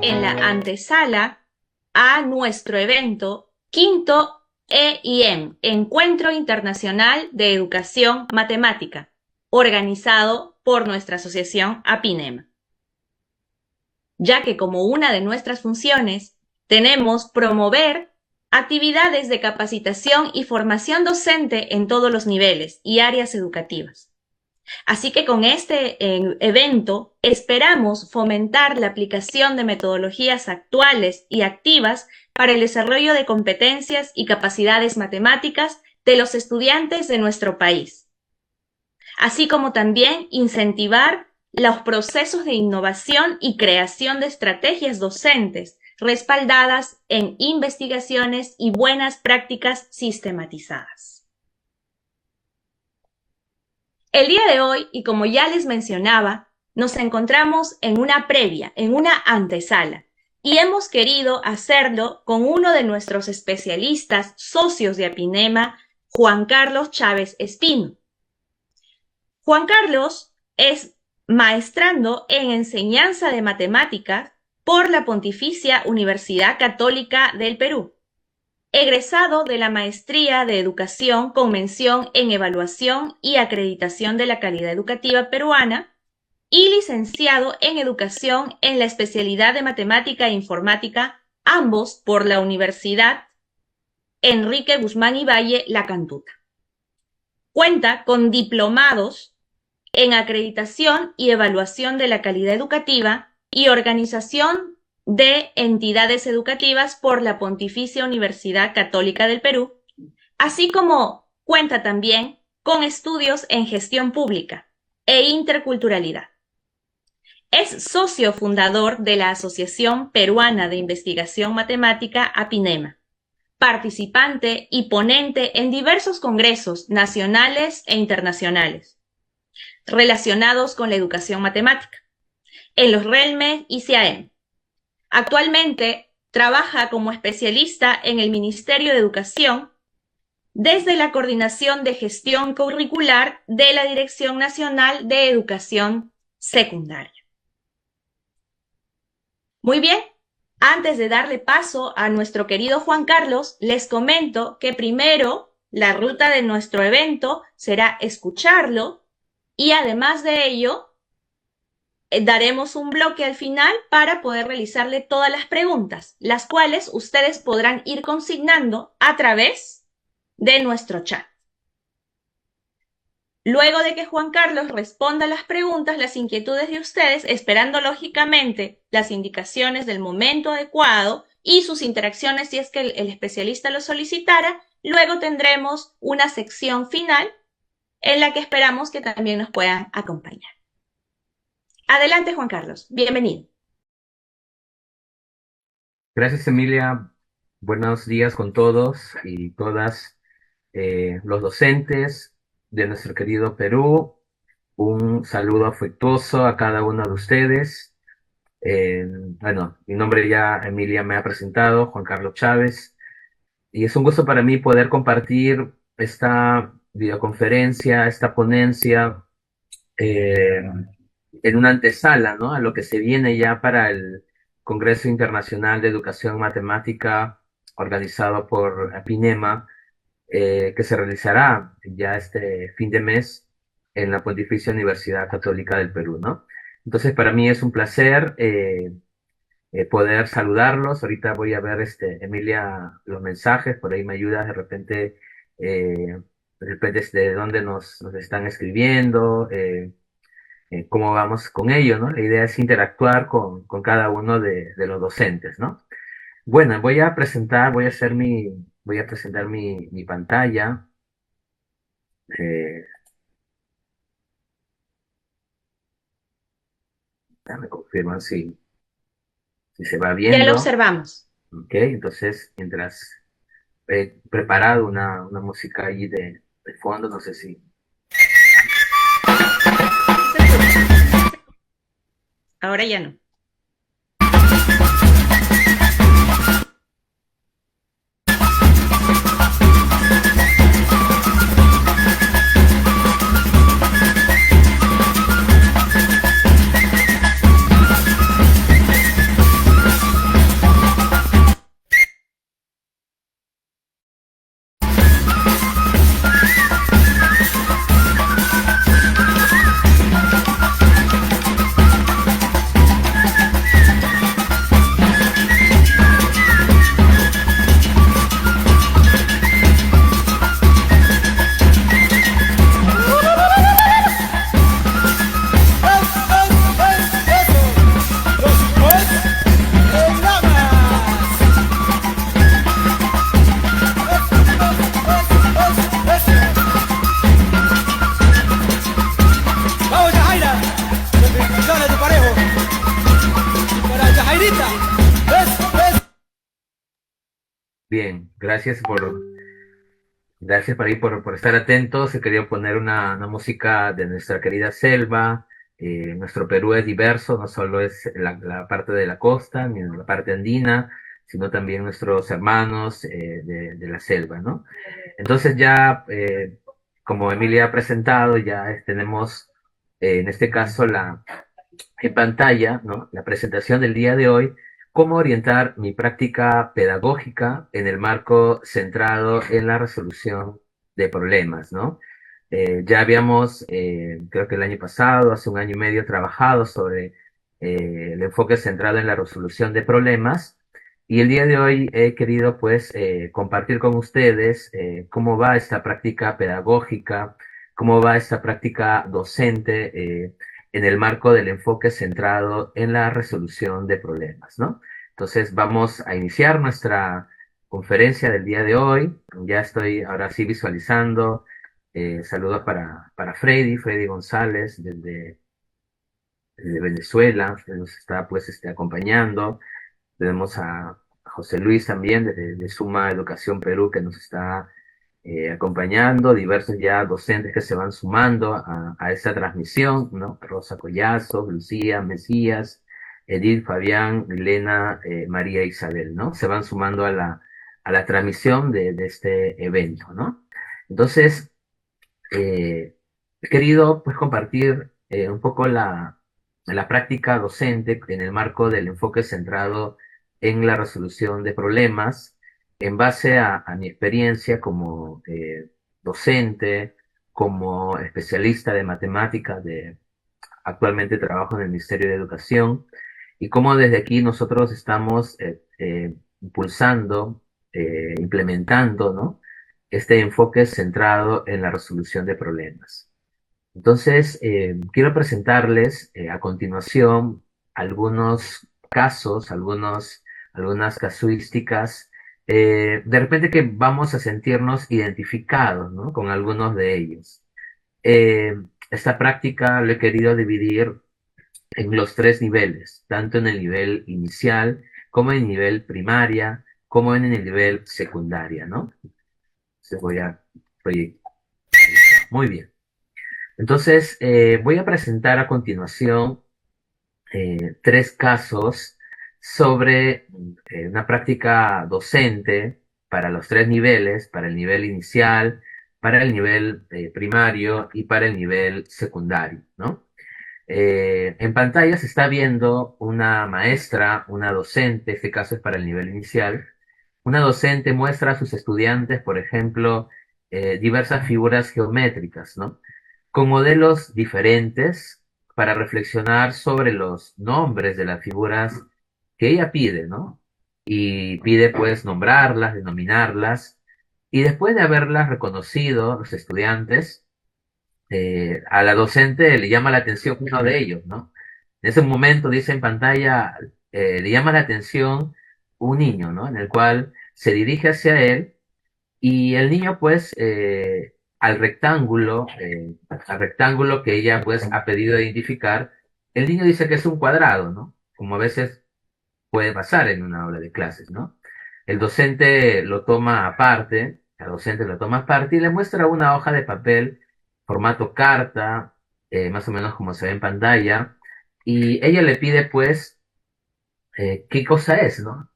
en la antesala a nuestro evento quinto EIM, Encuentro Internacional de Educación Matemática, organizado por nuestra asociación APINEMA. Ya que como una de nuestras funciones tenemos promover actividades de capacitación y formación docente en todos los niveles y áreas educativas. Así que con este evento esperamos fomentar la aplicación de metodologías actuales y activas para el desarrollo de competencias y capacidades matemáticas de los estudiantes de nuestro país, así como también incentivar los procesos de innovación y creación de estrategias docentes respaldadas en investigaciones y buenas prácticas sistematizadas. El día de hoy, y como ya les mencionaba, nos encontramos en una previa, en una antesala, y hemos querido hacerlo con uno de nuestros especialistas socios de APINEMA, Juan Carlos Chávez Espino. Juan Carlos es maestrando en enseñanza de matemáticas por la Pontificia Universidad Católica del Perú, egresado de la Maestría de Educación con mención en Evaluación y Acreditación de la Calidad Educativa Peruana y licenciado en Educación en la especialidad de Matemática e Informática, ambos por la Universidad Enrique Guzmán y Valle, La Cantuta. Cuenta con diplomados en Acreditación y Evaluación de la Calidad Educativa y Organización de Entidades Educativas por la Pontificia Universidad Católica del Perú, así como cuenta también con estudios en Gestión Pública e Interculturalidad. Es socio fundador de la Asociación Peruana de Investigación Matemática APINEMA, participante y ponente en diversos congresos nacionales e internacionales relacionados con la educación matemática, en los RELME y CIAEM. Actualmente trabaja como especialista en el Ministerio de Educación desde la Coordinación de Gestión Curricular de la Dirección Nacional de Educación Secundaria. Muy bien, antes de darle paso a nuestro querido Juan Carlos, les comento que primero la ruta de nuestro evento será escucharlo y además de ello daremos un bloque al final para poder realizarle todas las preguntas, las cuales ustedes podrán ir consignando a través de nuestro chat. Luego de que Juan Carlos responda las preguntas, las inquietudes de ustedes, esperando lógicamente las indicaciones del momento adecuado y sus interacciones si es que el especialista lo solicitara, luego tendremos una sección final en la que esperamos que también nos puedan acompañar. Adelante, Juan Carlos. Bienvenido. Gracias, Emilia. Buenos días con todos y todas los docentes de nuestro querido Perú. Un saludo afectuoso a cada uno de ustedes. Bueno, mi nombre ya Emilia me ha presentado, Juan Carlos Chávez, y es un gusto para mí poder compartir esta videoconferencia, esta ponencia, eh, en una antesala, ¿no? A lo que se viene ya para el Congreso Internacional de Educación Matemática organizado por APINEMA, que se realizará ya este fin de mes en la Pontificia Universidad Católica del Perú, ¿no? Entonces, para mí es un placer poder saludarlos. Ahorita voy a ver, Emilia, los mensajes, por ahí me ayudas de repente de dónde nos están escribiendo, cómo vamos con ello, ¿no? La idea es interactuar con cada uno de los docentes, ¿no? Bueno, voy a presentar mi pantalla. Eh, ya me confirman si se va Ya lo viendo. observamos. Ok, entonces, mientras he preparado una música ahí de fondo, no sé si... Ahora ya no. Bien, gracias por ahí por estar atentos. He querido poner una música de nuestra querida selva. Nuestro Perú es diverso, no solo es la parte de la costa, ni la parte andina, sino también nuestros hermanos de la selva, ¿no? Entonces ya, como Emilia ha presentado, ya tenemos en este caso en pantalla, ¿no? La presentación del día de hoy, cómo orientar mi práctica pedagógica en el marco centrado en la resolución de problemas, ¿no? Ya habíamos, creo que el año pasado, hace un año y medio, trabajado sobre el enfoque centrado en la resolución de problemas. Y el día de hoy he querido, pues, compartir con ustedes cómo va esta práctica pedagógica, cómo va esta práctica docente, en el marco del enfoque centrado en la resolución de problemas, ¿no? Entonces vamos a iniciar nuestra conferencia del día de hoy. Ya estoy ahora sí visualizando. Saludos para Freddy González desde Venezuela, que nos está pues acompañando. Tenemos a José Luis también de Suma Educación Perú que nos está acompañando, diversos ya docentes que se van sumando a esta transmisión, ¿no? Rosa Collazo, Lucía, Mesías, Edith, Fabián, Elena, María Isabel, ¿no? Se van sumando a la transmisión de este evento, ¿no? Entonces, he querido pues compartir un poco la práctica docente en el marco del enfoque centrado en la resolución de problemas en base a mi experiencia como docente, como especialista de matemáticas, actualmente trabajo en el Ministerio de Educación, y cómo desde aquí nosotros estamos impulsando, implementando, ¿no? Este enfoque centrado en la resolución de problemas. Entonces, quiero presentarles a continuación algunos casos, algunas casuísticas, de repente que vamos a sentirnos identificados, ¿no? Con algunos de ellos. Eh, Esta práctica lo he querido dividir en los tres niveles, tanto en el nivel inicial, como en el nivel primaria, como en el nivel secundaria, ¿no? Se voy a proyectar. Muy bien. Entonces, voy a presentar a continuación tres casos sobre una práctica docente para los tres niveles, para el nivel inicial, para el nivel primario y para el nivel secundario, ¿no? En pantalla se está viendo una maestra, una docente, este caso es para el nivel inicial. Una docente muestra a sus estudiantes, por ejemplo, diversas figuras geométricas, ¿no? Con modelos diferentes para reflexionar sobre los nombres de las figuras que ella pide, ¿no? Y pide pues nombrarlas, denominarlas, y después de haberlas reconocido, los estudiantes, a la docente le llama la atención uno de ellos, ¿no? En ese momento, dice en pantalla, le llama la atención un niño, ¿no? En el cual se dirige hacia él y el niño, pues, al rectángulo que ella, pues, ha pedido identificar, el niño dice que es un cuadrado, ¿no? Como a veces puede pasar en una aula de clases, ¿no? El docente lo toma aparte, la docente lo toma aparte y le muestra una hoja de papel, formato carta, más o menos como se ve en pantalla, y ella le pide, pues, qué cosa es, ¿no?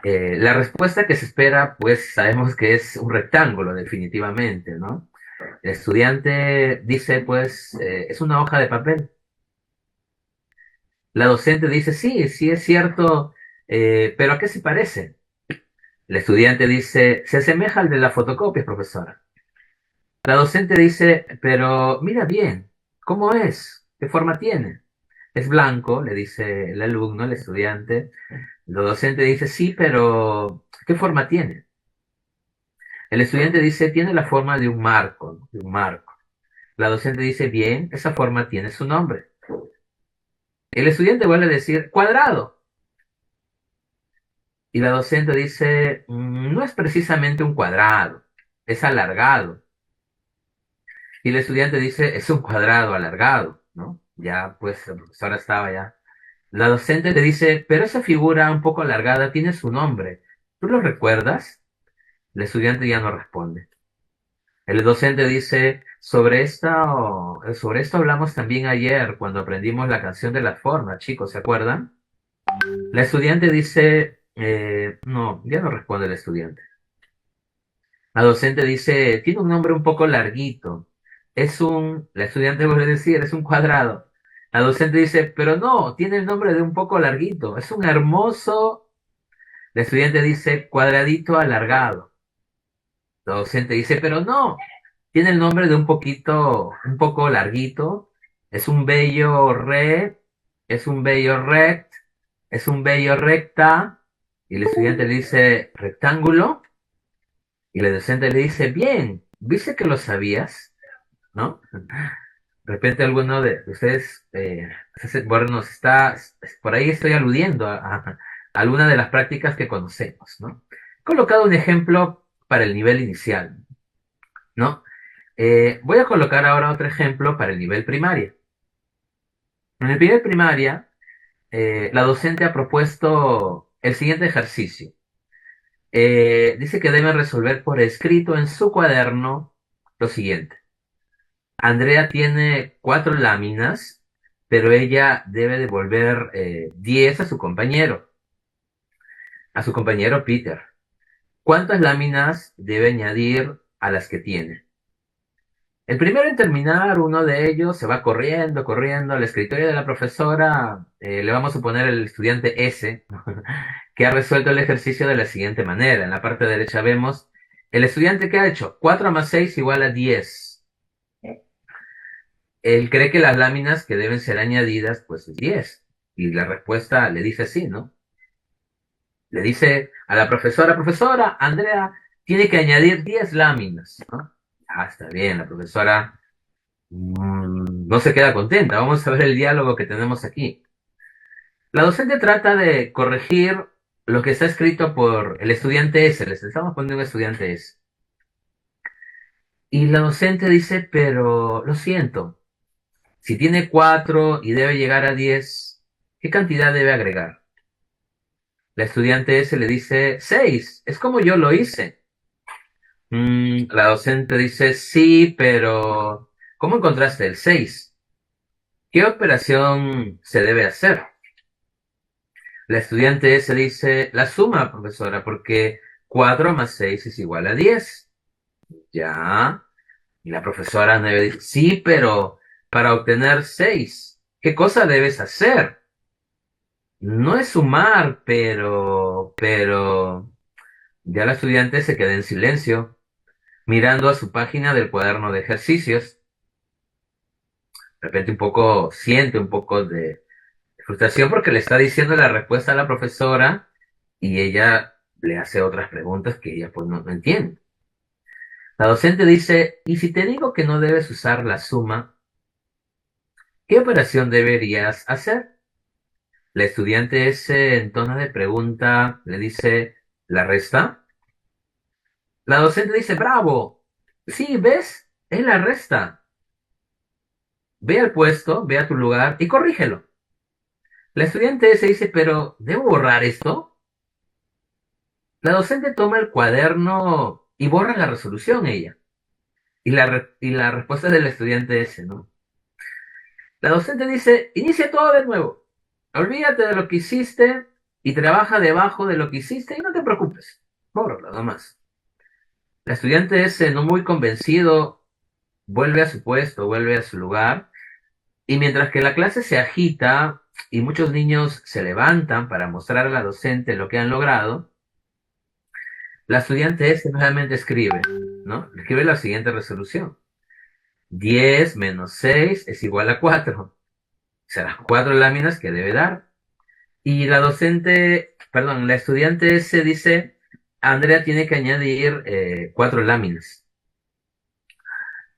La respuesta que se espera, pues, sabemos que es un rectángulo, definitivamente, ¿no? El estudiante dice, pues, es una hoja de papel. La docente dice, sí, sí es cierto, pero ¿a qué se parece? El estudiante dice, se asemeja al de la fotocopia, profesora. La docente dice, pero mira bien, ¿cómo es? ¿Qué forma tiene? Es blanco, le dice el alumno, el estudiante. La docente dice, sí, pero ¿qué forma tiene? El estudiante dice, tiene la forma de un marco, ¿no? De un marco. La docente dice, bien, esa forma tiene su nombre. El estudiante vuelve a decir, cuadrado. Y la docente dice, no es precisamente un cuadrado, es alargado. Y el estudiante dice, es un cuadrado alargado, ¿no? Ya, pues, la profesora estaba ya. La docente le dice, pero esa figura un poco alargada tiene su nombre. ¿Tú lo recuerdas? El estudiante ya no responde. El docente dice, sobre esto hablamos también ayer cuando aprendimos la canción de las formas, chicos, ¿se acuerdan? La estudiante dice, no, ya no responde el estudiante. La docente dice, tiene un nombre un poco larguito. La estudiante vuelve a decir, es un cuadrado. La docente dice, pero no, tiene el nombre de un poco larguito. Es un hermoso. La estudiante dice, cuadradito alargado. La docente dice, pero no, tiene el nombre de un poco larguito. Es un bello re, es un bello rect, es un bello recta. Y el estudiante le dice, rectángulo. Y la docente le dice, bien, ¿viste que lo sabías? ¿No? De repente alguno de ustedes, bueno, por ahí estoy aludiendo a alguna de las prácticas que conocemos, ¿no? He colocado un ejemplo para el nivel inicial, ¿no? Voy a colocar ahora otro ejemplo para el nivel primaria. En el nivel primaria, la docente ha propuesto el siguiente ejercicio. Dice que deben resolver por escrito en su cuaderno lo siguiente. Andrea tiene 4 láminas, pero ella debe devolver 10 a su compañero Peter. ¿Cuántas láminas debe añadir a las que tiene? El primero en terminar, uno de ellos se va corriendo, corriendo al escritorio de la profesora. Le vamos a poner el estudiante S, que ha resuelto el ejercicio de la siguiente manera. En la parte derecha vemos el estudiante que ha hecho 4 más 6 igual a 10. Él cree que las láminas que deben ser añadidas, pues es 10. Y la respuesta le dice sí, ¿no? Le dice a la profesora, Andrea tiene que añadir 10 láminas, ¿no? Ah, está bien, la profesora no se queda contenta. Vamos a ver el diálogo que tenemos aquí. La docente trata de corregir lo que está escrito por el estudiante S. Les estamos poniendo un estudiante S. Y la docente dice, pero lo siento, si tiene 4 y debe llegar a 10, ¿qué cantidad debe agregar? La estudiante S le dice, 6, es como yo lo hice. La docente dice, sí, pero ¿cómo encontraste el 6? ¿Qué operación se debe hacer? La estudiante S dice, la suma, profesora, porque 4 más 6 es igual a 10. Ya. Y la profesora 9 dice, sí, pero para obtener 6, ¿qué cosa debes hacer? No es sumar, pero... Ya la estudiante se queda en silencio, mirando a su página del cuaderno de ejercicios. De repente siente un poco de frustración porque le está diciendo la respuesta a la profesora y ella le hace otras preguntas que ella pues no entiende. La docente dice, ¿y si te digo que no debes usar la suma, qué operación deberías hacer? La estudiante ese en tono de pregunta le dice, ¿la resta? La docente dice, bravo, sí, ¿ves? Es la resta. Ve al puesto, ve a tu lugar y corrígelo. La estudiante ese dice, pero ¿debo borrar esto? La docente toma el cuaderno y borra la resolución ella. Y la respuesta del estudiante ese, ¿no? La docente dice, inicia todo de nuevo. Olvídate de lo que hiciste y trabaja debajo de lo que hiciste y no te preocupes. Bórralo nomás. La estudiante ese, no muy convencido, vuelve a su puesto, vuelve a su lugar. Y mientras que la clase se agita y muchos niños se levantan para mostrar a la docente lo que han logrado, la estudiante ese nuevamente escribe, ¿no? Escribe la siguiente resolución. 10 menos 6 es igual a 4. O sea, las 4 láminas que debe dar. Y la estudiante se dice, Andrea tiene que añadir 4 láminas.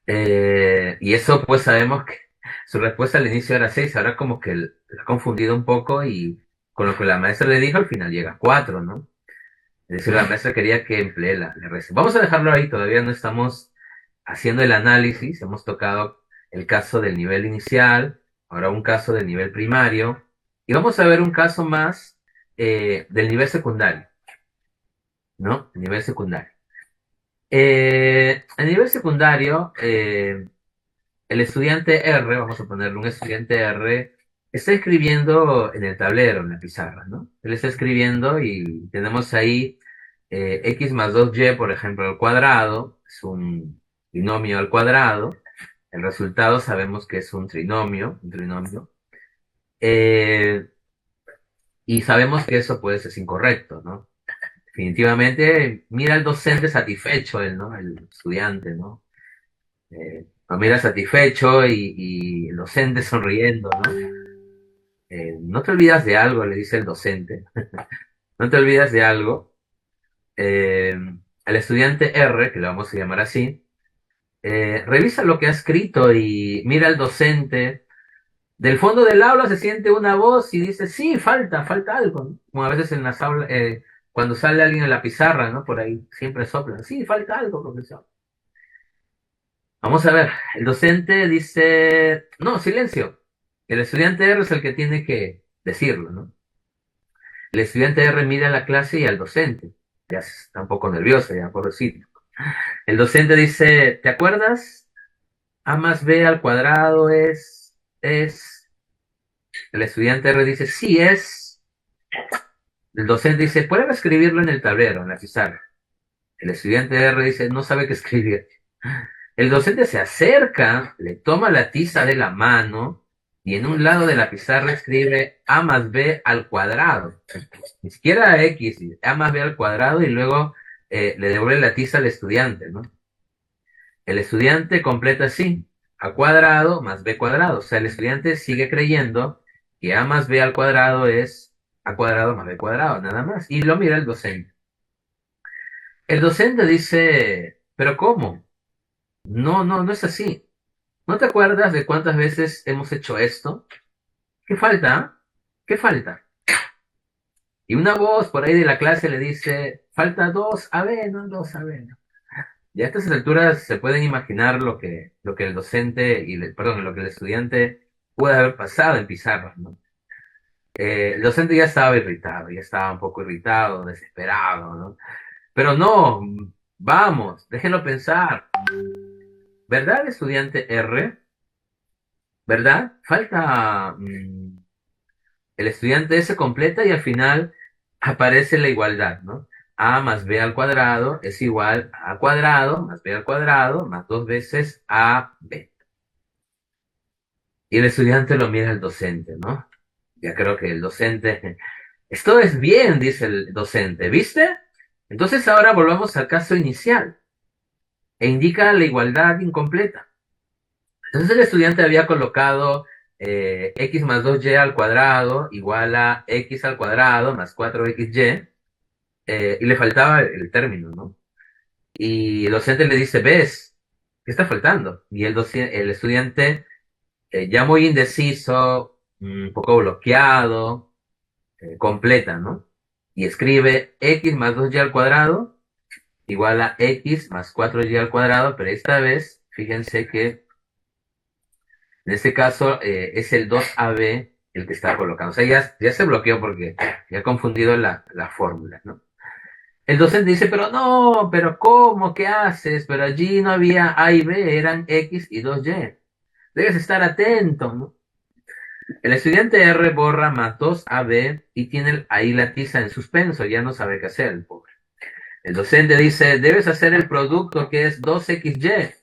Y eso pues sabemos que su respuesta al inicio era 6, ahora como que la ha confundido un poco y con lo que la maestra le dijo al final llega a 4, ¿no? Es decir, la maestra quería que emplee la resta. Vamos a dejarlo ahí, todavía no estamos haciendo el análisis, hemos tocado el caso del nivel inicial, ahora un caso del nivel primario, y vamos a ver un caso más del nivel secundario, ¿no? El nivel secundario. A nivel secundario, el estudiante R, vamos a ponerle un estudiante R, está escribiendo en el tablero, en la pizarra, ¿no? Él está escribiendo y tenemos ahí x más 2y, por ejemplo, al cuadrado, es un binomio al cuadrado. El resultado sabemos que es un trinomio. Eh, y sabemos que eso pues es incorrecto, ¿no? Definitivamente, mira al docente satisfecho, él, ¿no? El estudiante, ¿no? Lo mira satisfecho y el docente sonriendo, ¿no? No te olvidas de algo, le dice el docente. No te olvidas de algo. Eh, el estudiante R, que lo vamos a llamar así, revisa lo que ha escrito y mira al docente. Del fondo del aula se siente una voz y dice, sí, falta algo, ¿no? Como a veces en las aulas, cuando sale alguien en la pizarra, ¿no? Por ahí siempre soplan, sí, falta algo, profesor. Vamos a ver, el docente dice, no, silencio. El estudiante R es el que tiene que decirlo, ¿no? El estudiante R mira a la clase y al docente. Ya está un poco nervioso, ya, pobrecito. El docente dice, ¿te acuerdas? A más B al cuadrado es... El estudiante R dice, sí es... El docente dice, prueba a escribirlo en el tablero, en la pizarra. El estudiante R dice, no sabe qué escribir. El docente se acerca, le toma la tiza de la mano y en un lado de la pizarra escribe A más B al cuadrado. Ni siquiera X, A más B al cuadrado y luego le devuelve la tiza al estudiante, ¿no? El estudiante completa así, A cuadrado más B cuadrado. O sea, el estudiante sigue creyendo que A más B al cuadrado es A cuadrado más B cuadrado, nada más. Y lo mira el docente. El docente dice, ¿pero cómo? No es así. ¿No te acuerdas de cuántas veces hemos hecho esto? ¿Qué falta? ¿Qué falta? Y una voz por ahí de la clase le dice, falta dos AB, no dos AB. ¿No? Y a estas alturas se pueden imaginar lo que el docente, perdón, lo que el estudiante puede haber pasado en pizarra, ¿no? El docente ya estaba irritado, ya estaba un poco irritado, desesperado, ¿no? Pero no, vamos, déjenlo pensar. ¿Verdad, estudiante R? ¿Verdad? Falta... el estudiante se completa y al final aparece la igualdad, ¿no? A más B al cuadrado es igual a A cuadrado más B al cuadrado más dos veces AB. Y el estudiante lo mira al docente, ¿no? Ya creo que el docente, esto es bien, dice el docente, ¿viste? Entonces ahora volvamos al caso inicial e indica la igualdad incompleta. Entonces el estudiante había colocado x más 2y al cuadrado igual a x al cuadrado más 4xy, y le faltaba el término, ¿no? Y el docente le dice, ¿ves? ¿Qué está faltando? Y el estudiante, ya muy indeciso, un poco bloqueado, completa, ¿no? Y escribe x más 2y al cuadrado igual a x más 4y al cuadrado, pero esta vez, fíjense que en este caso es el 2AB el que está colocado. O sea, ya se bloqueó porque ya ha confundido la fórmula, ¿no? El docente dice, pero no, pero ¿cómo? ¿Qué haces? Pero allí no había A y B, eran X y 2Y. Debes estar atento, ¿no? El estudiante R borra más 2AB y tiene ahí la tiza en suspenso, ya no sabe qué hacer, el pobre. El docente dice, debes hacer el producto que es 2XY,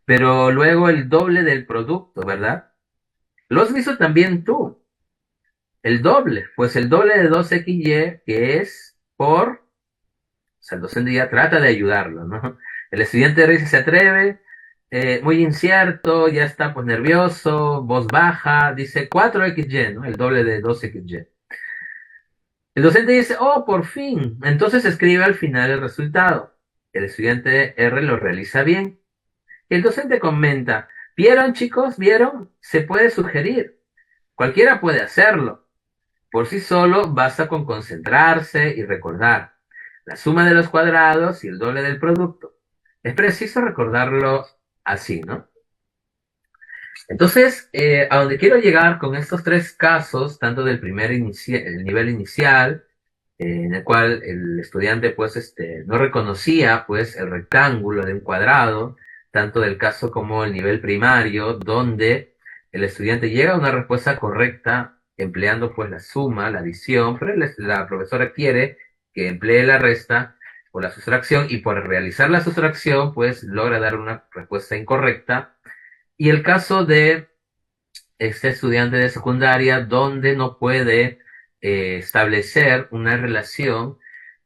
pero luego el doble del producto, ¿verdad? Lo has visto también tú. El doble, pues el doble de 2XY, que es por, o sea, el docente ya trata de ayudarlo, ¿no? El estudiante dice, se atreve, muy incierto, ya está pues nervioso, voz baja, dice 4XY, ¿no? El doble de 2XY. El docente dice, oh, por fin. Entonces escribe al final el resultado. El estudiante R lo realiza bien. El docente comenta, ¿vieron chicos? ¿Vieron? Se puede sugerir. Cualquiera puede hacerlo. Por sí solo basta con concentrarse y recordar la suma de los cuadrados y el doble del producto. Es preciso recordarlo así, ¿no? Entonces, a donde quiero llegar con estos tres casos, tanto del el nivel inicial, en el cual el estudiante pues no reconocía pues el rectángulo de un cuadrado, tanto del caso como el nivel primario, donde el estudiante llega a una respuesta correcta empleando pues la suma, la adición, pero la profesora quiere que emplee la resta o la sustracción y por realizar la sustracción pues logra dar una respuesta incorrecta. Y el caso de este estudiante de secundaria donde no puede establecer una relación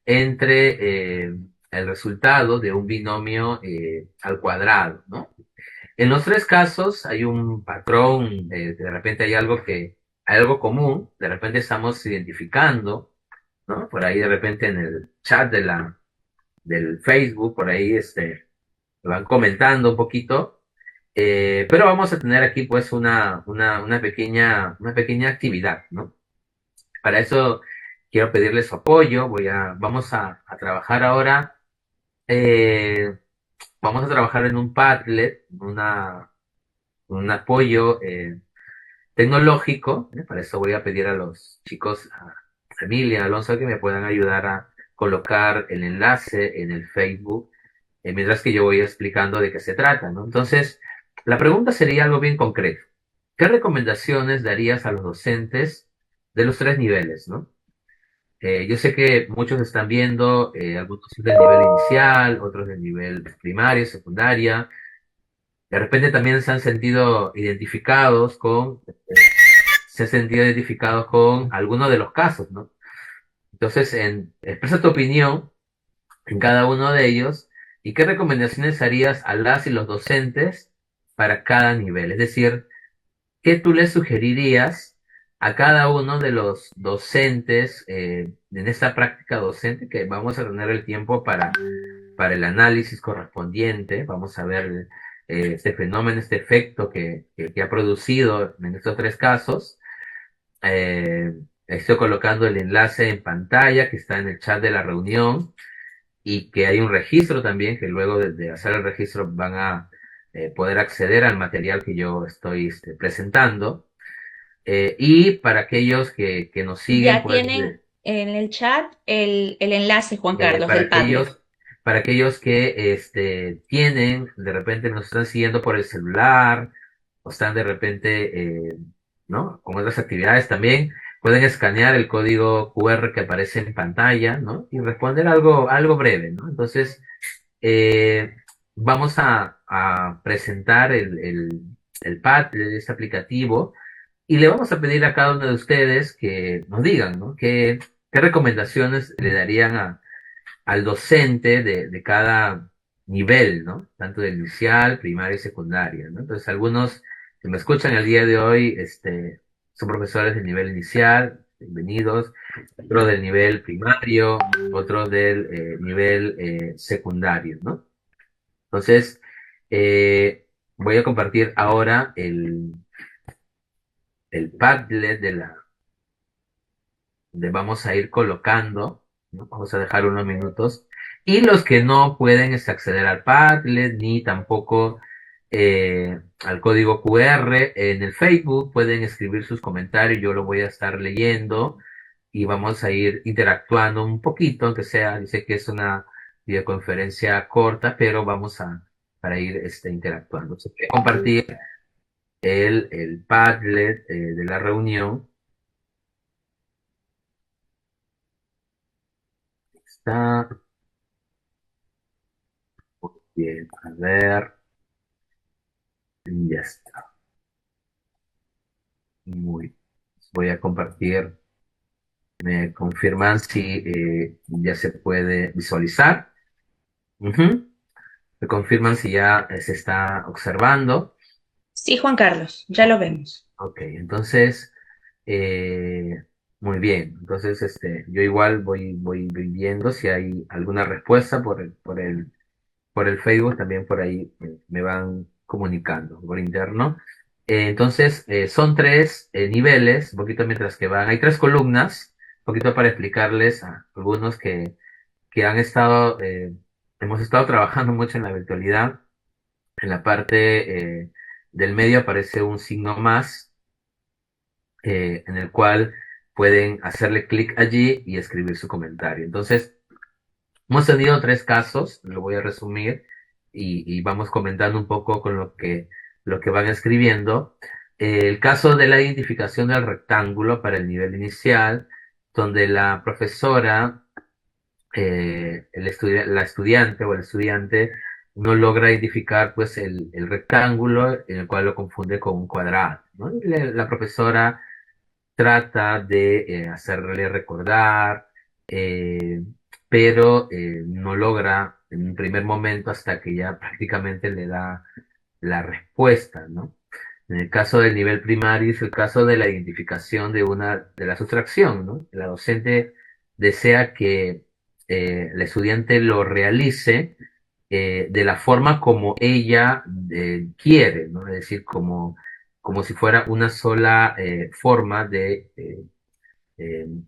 entre el resultado de un binomio al cuadrado, ¿no? En los tres casos hay un patrón, de repente hay algo común, de repente estamos identificando, ¿no? Por ahí de repente en el chat del Facebook, por ahí van comentando un poquito, pero vamos a tener aquí pues una pequeña actividad, ¿no? Para eso quiero pedirles su apoyo, vamos a trabajar ahora, eh, vamos a trabajar en un Padlet, un apoyo tecnológico, ¿eh? Para eso voy a pedir a los chicos, a Emilia, Alonso, que me puedan ayudar a colocar el enlace en el Facebook, mientras que yo voy explicando de qué se trata, ¿no? Entonces, la pregunta sería algo bien concreto. ¿Qué recomendaciones darías a los docentes de los tres niveles, ¿no? Yo sé que muchos están viendo, algunos del nivel inicial, otros del nivel primario, secundaria. De repente también se han sentido identificados con alguno de los casos, ¿no? Entonces, expresa tu opinión en cada uno de ellos y qué recomendaciones harías a las y los docentes para cada nivel. Es decir, ¿qué tú le sugerirías a cada uno de los docentes en esta práctica docente que vamos a tener el tiempo para el análisis correspondiente? Vamos a ver este fenómeno, este efecto que ha producido en estos tres casos. Eh, Estoy colocando el enlace en pantalla que está en el chat de la reunión y que hay un registro también, que luego de hacer el registro van a poder acceder al material que yo estoy presentando. Y para aquellos que nos siguen, Ya pues, tienen en el chat el enlace, Juan eh, Carlos, para del Padlet. aquellos, para aquellos que tienen, de repente nos están siguiendo por el celular, o están de repente, ¿no? Con otras actividades también, pueden escanear el código QR que aparece en pantalla, ¿no? Y responder algo breve, ¿no? Entonces, eh, vamos a presentar el Padlet, este aplicativo, y le vamos a pedir a cada uno de ustedes que nos digan, ¿no? ¿Qué recomendaciones le darían al docente de cada nivel, ¿no? Tanto del inicial, primaria y secundaria, ¿no? Entonces, algunos que me escuchan el día de hoy, son profesores del nivel inicial, bienvenidos, otro del nivel primario, otro del nivel secundario, ¿no? Entonces, voy a compartir ahora el Padlet donde vamos a ir colocando, ¿no? Vamos a dejar unos minutos. Y los que no pueden acceder al Padlet ni tampoco al código QR en el Facebook, pueden escribir sus comentarios, yo lo voy a estar leyendo y vamos a ir interactuando un poquito, aunque sea, dice que es una videoconferencia corta, pero para ir interactuando. Se puede compartir el Padlet de la reunión. Está bien, a ver, ya está. Muy. Voy a compartir. Me confirman si ya se puede visualizar. Ujú. Me confirman si ya se está observando. Sí, Juan Carlos, ya lo vemos. Ok, entonces, eh, muy bien. Entonces, yo igual voy viendo si hay alguna respuesta por el Facebook, también por ahí me van comunicando por interno. Entonces, son tres niveles, un poquito mientras que van, hay tres columnas, un poquito para explicarles a algunos que hemos estado trabajando mucho en la virtualidad. En la parte del medio aparece un signo más, en el cual pueden hacerle clic allí y escribir su comentario. Entonces, hemos tenido 3 casos, lo voy a resumir y vamos comentando un poco con lo que van escribiendo. El caso de la identificación del rectángulo para el nivel inicial, donde la profesora, la estudiante o el estudiante no logra identificar pues el rectángulo en el cual lo confunde con un cuadrado, ¿no? Y la profesora trata de hacerle recordar, eh, pero no logra en un primer momento hasta que ya prácticamente le da la respuesta, ¿no? En el caso del nivel primario es el caso de la identificación de la sustracción, ¿no? La docente desea que el estudiante lo realice de la forma como ella quiere, ¿no? Es decir, como si fuera una sola forma de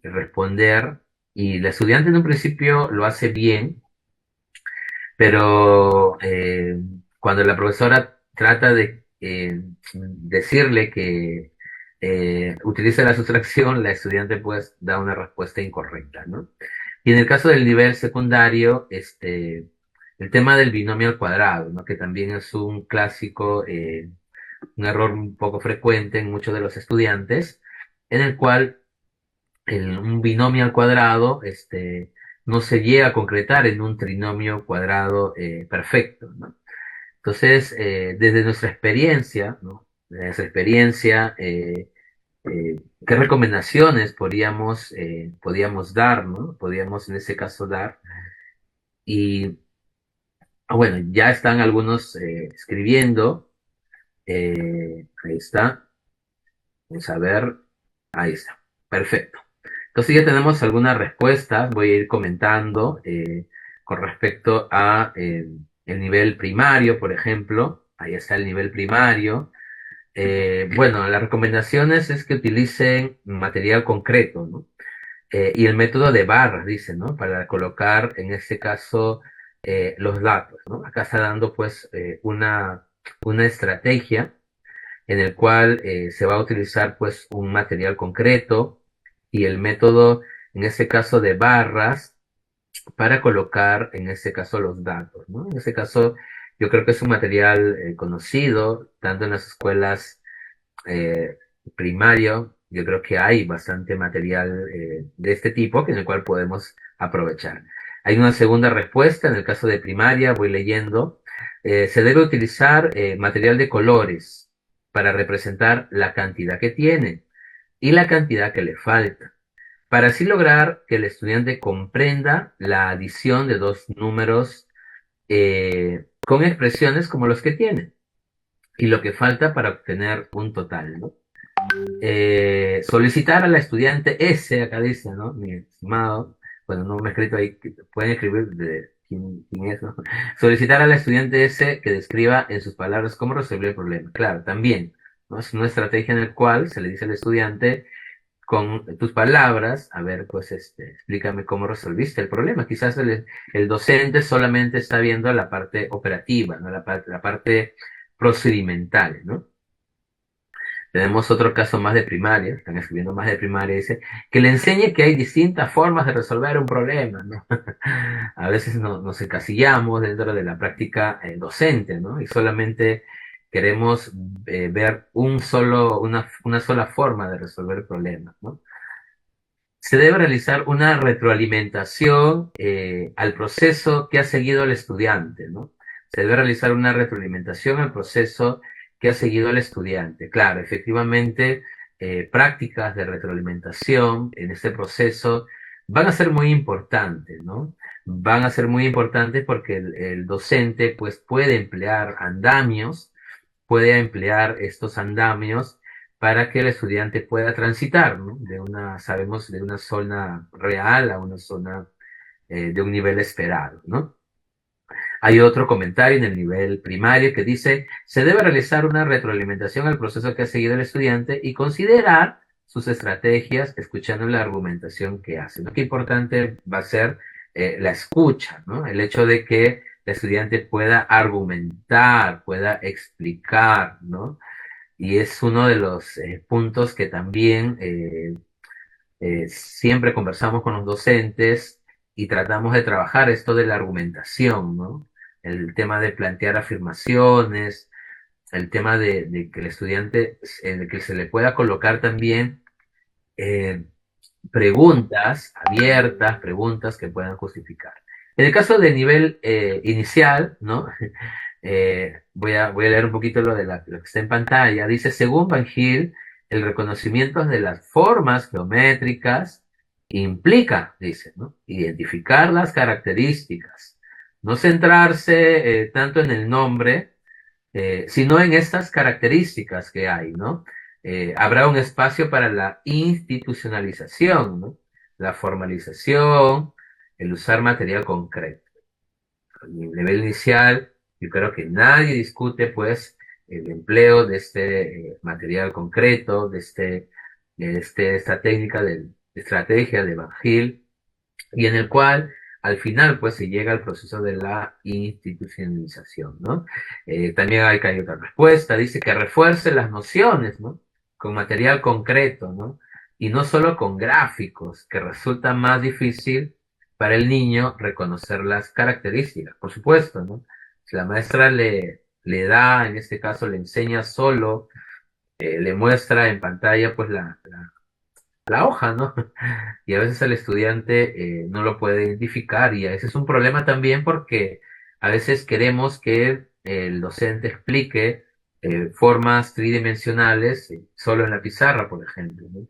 responder. Y la estudiante en un principio lo hace bien, pero cuando la profesora trata de decirle que utilice la sustracción, la estudiante pues da una respuesta incorrecta, ¿no? Y en el caso del nivel secundario, el tema del binomio al cuadrado, ¿no? Que también es un clásico, un error un poco frecuente en muchos de los estudiantes, en el cual un binomio al cuadrado, no se llega a concretar en un trinomio cuadrado perfecto, ¿no? Entonces, desde nuestra experiencia, ¿no? Desde nuestra experiencia, ¿qué recomendaciones podíamos dar, ¿no? Podíamos en ese caso dar. Y bueno, ya están algunos escribiendo. Ahí está. Vamos a ver. Ahí está. Perfecto. Entonces ya tenemos algunas respuestas, voy a ir comentando con respecto a el nivel primario, por ejemplo. Ahí está el nivel primario. Bueno, las recomendaciones es que utilicen material concreto, ¿no? Y el método de barras, dice, ¿no? Para colocar, en este caso, los datos, ¿no? Acá está dando, pues, una estrategia en el cual se va a utilizar pues un material concreto y el método, en este caso de barras, para colocar en este caso los datos, ¿no? En este caso yo creo que es un material conocido, tanto en las escuelas eh, primario, yo creo que hay bastante material de este tipo en el cual podemos aprovechar. Hay una segunda respuesta, en el caso de primaria, voy leyendo, se debe utilizar material de colores para representar la cantidad que tiene y la cantidad que le falta, para así lograr que el estudiante comprenda la adición de dos números con expresiones como los que tiene y lo que falta para obtener un total, ¿no? Solicitar a la estudiante S, acá dice, ¿no? Mi estimado, bueno, no me he escrito ahí, pueden escribir de quién es, ¿no? Solicitar a la estudiante S que describa en sus palabras cómo resolvió el problema. Claro, también, ¿no? Es una estrategia en la cual se le dice al estudiante con tus palabras, a ver, pues, explícame cómo resolviste el problema. Quizás el docente solamente está viendo la parte operativa, ¿no? La parte procedimental, ¿no? Tenemos otro caso más de primaria, están escribiendo más de primaria, dice, que le enseñe que hay distintas formas de resolver un problema, ¿no? A veces nos encasillamos dentro de la práctica docente, ¿no? Y solamente queremos ver una sola forma de resolver problemas, ¿no? Se debe realizar una retroalimentación al proceso que ha seguido el estudiante, ¿no? Se debe realizar una retroalimentación al proceso que ha seguido el estudiante. Claro, efectivamente, prácticas de retroalimentación en este proceso van a ser muy importantes, ¿no? Van a ser muy importantes porque el docente, pues, puede emplear andamios, puede emplear estos andamios para que el estudiante pueda transitar, ¿no? Sabemos, de una zona real a una zona de un nivel esperado, ¿no? Hay otro comentario en el nivel primario que dice, se debe realizar una retroalimentación al proceso que ha seguido el estudiante y considerar sus estrategias escuchando la argumentación que hace, ¿no? Qué importante va a ser la escucha, ¿no? El hecho de que el estudiante pueda argumentar, pueda explicar, ¿no? Y es uno de los puntos que también siempre conversamos con los docentes y tratamos de trabajar esto de la argumentación, ¿no? El tema de plantear afirmaciones, el tema de que el estudiante, de que se le pueda colocar también eh, preguntas abiertas, preguntas que puedan justificar. En el caso de nivel inicial, ¿no? Voy a leer un poquito lo que está en pantalla. Dice, según Van Gil, el reconocimiento de las formas geométricas implica, dice, ¿no? Identificar las características, no centrarse tanto en el nombre, sino en estas características que hay, ¿no? Habrá un espacio para la institucionalización, ¿no? La formalización, el usar material concreto. En el nivel inicial, yo creo que nadie discute, pues, el empleo de este material concreto, esta técnica de estrategia de Van Gil, y en el cual al final pues se llega al proceso de la institucionalización, ¿no? También hay otra respuesta, dice que refuerce las nociones, ¿no? Con material concreto, ¿no? Y no solo con gráficos, que resulta más difícil para el niño reconocer las características, por supuesto, ¿no? Si la maestra le da, en este caso le enseña solo, le muestra en pantalla pues la hoja, ¿no? Y a veces el estudiante no lo puede identificar y a veces es un problema también porque a veces queremos que el docente explique formas tridimensionales solo en la pizarra, por ejemplo, ¿no?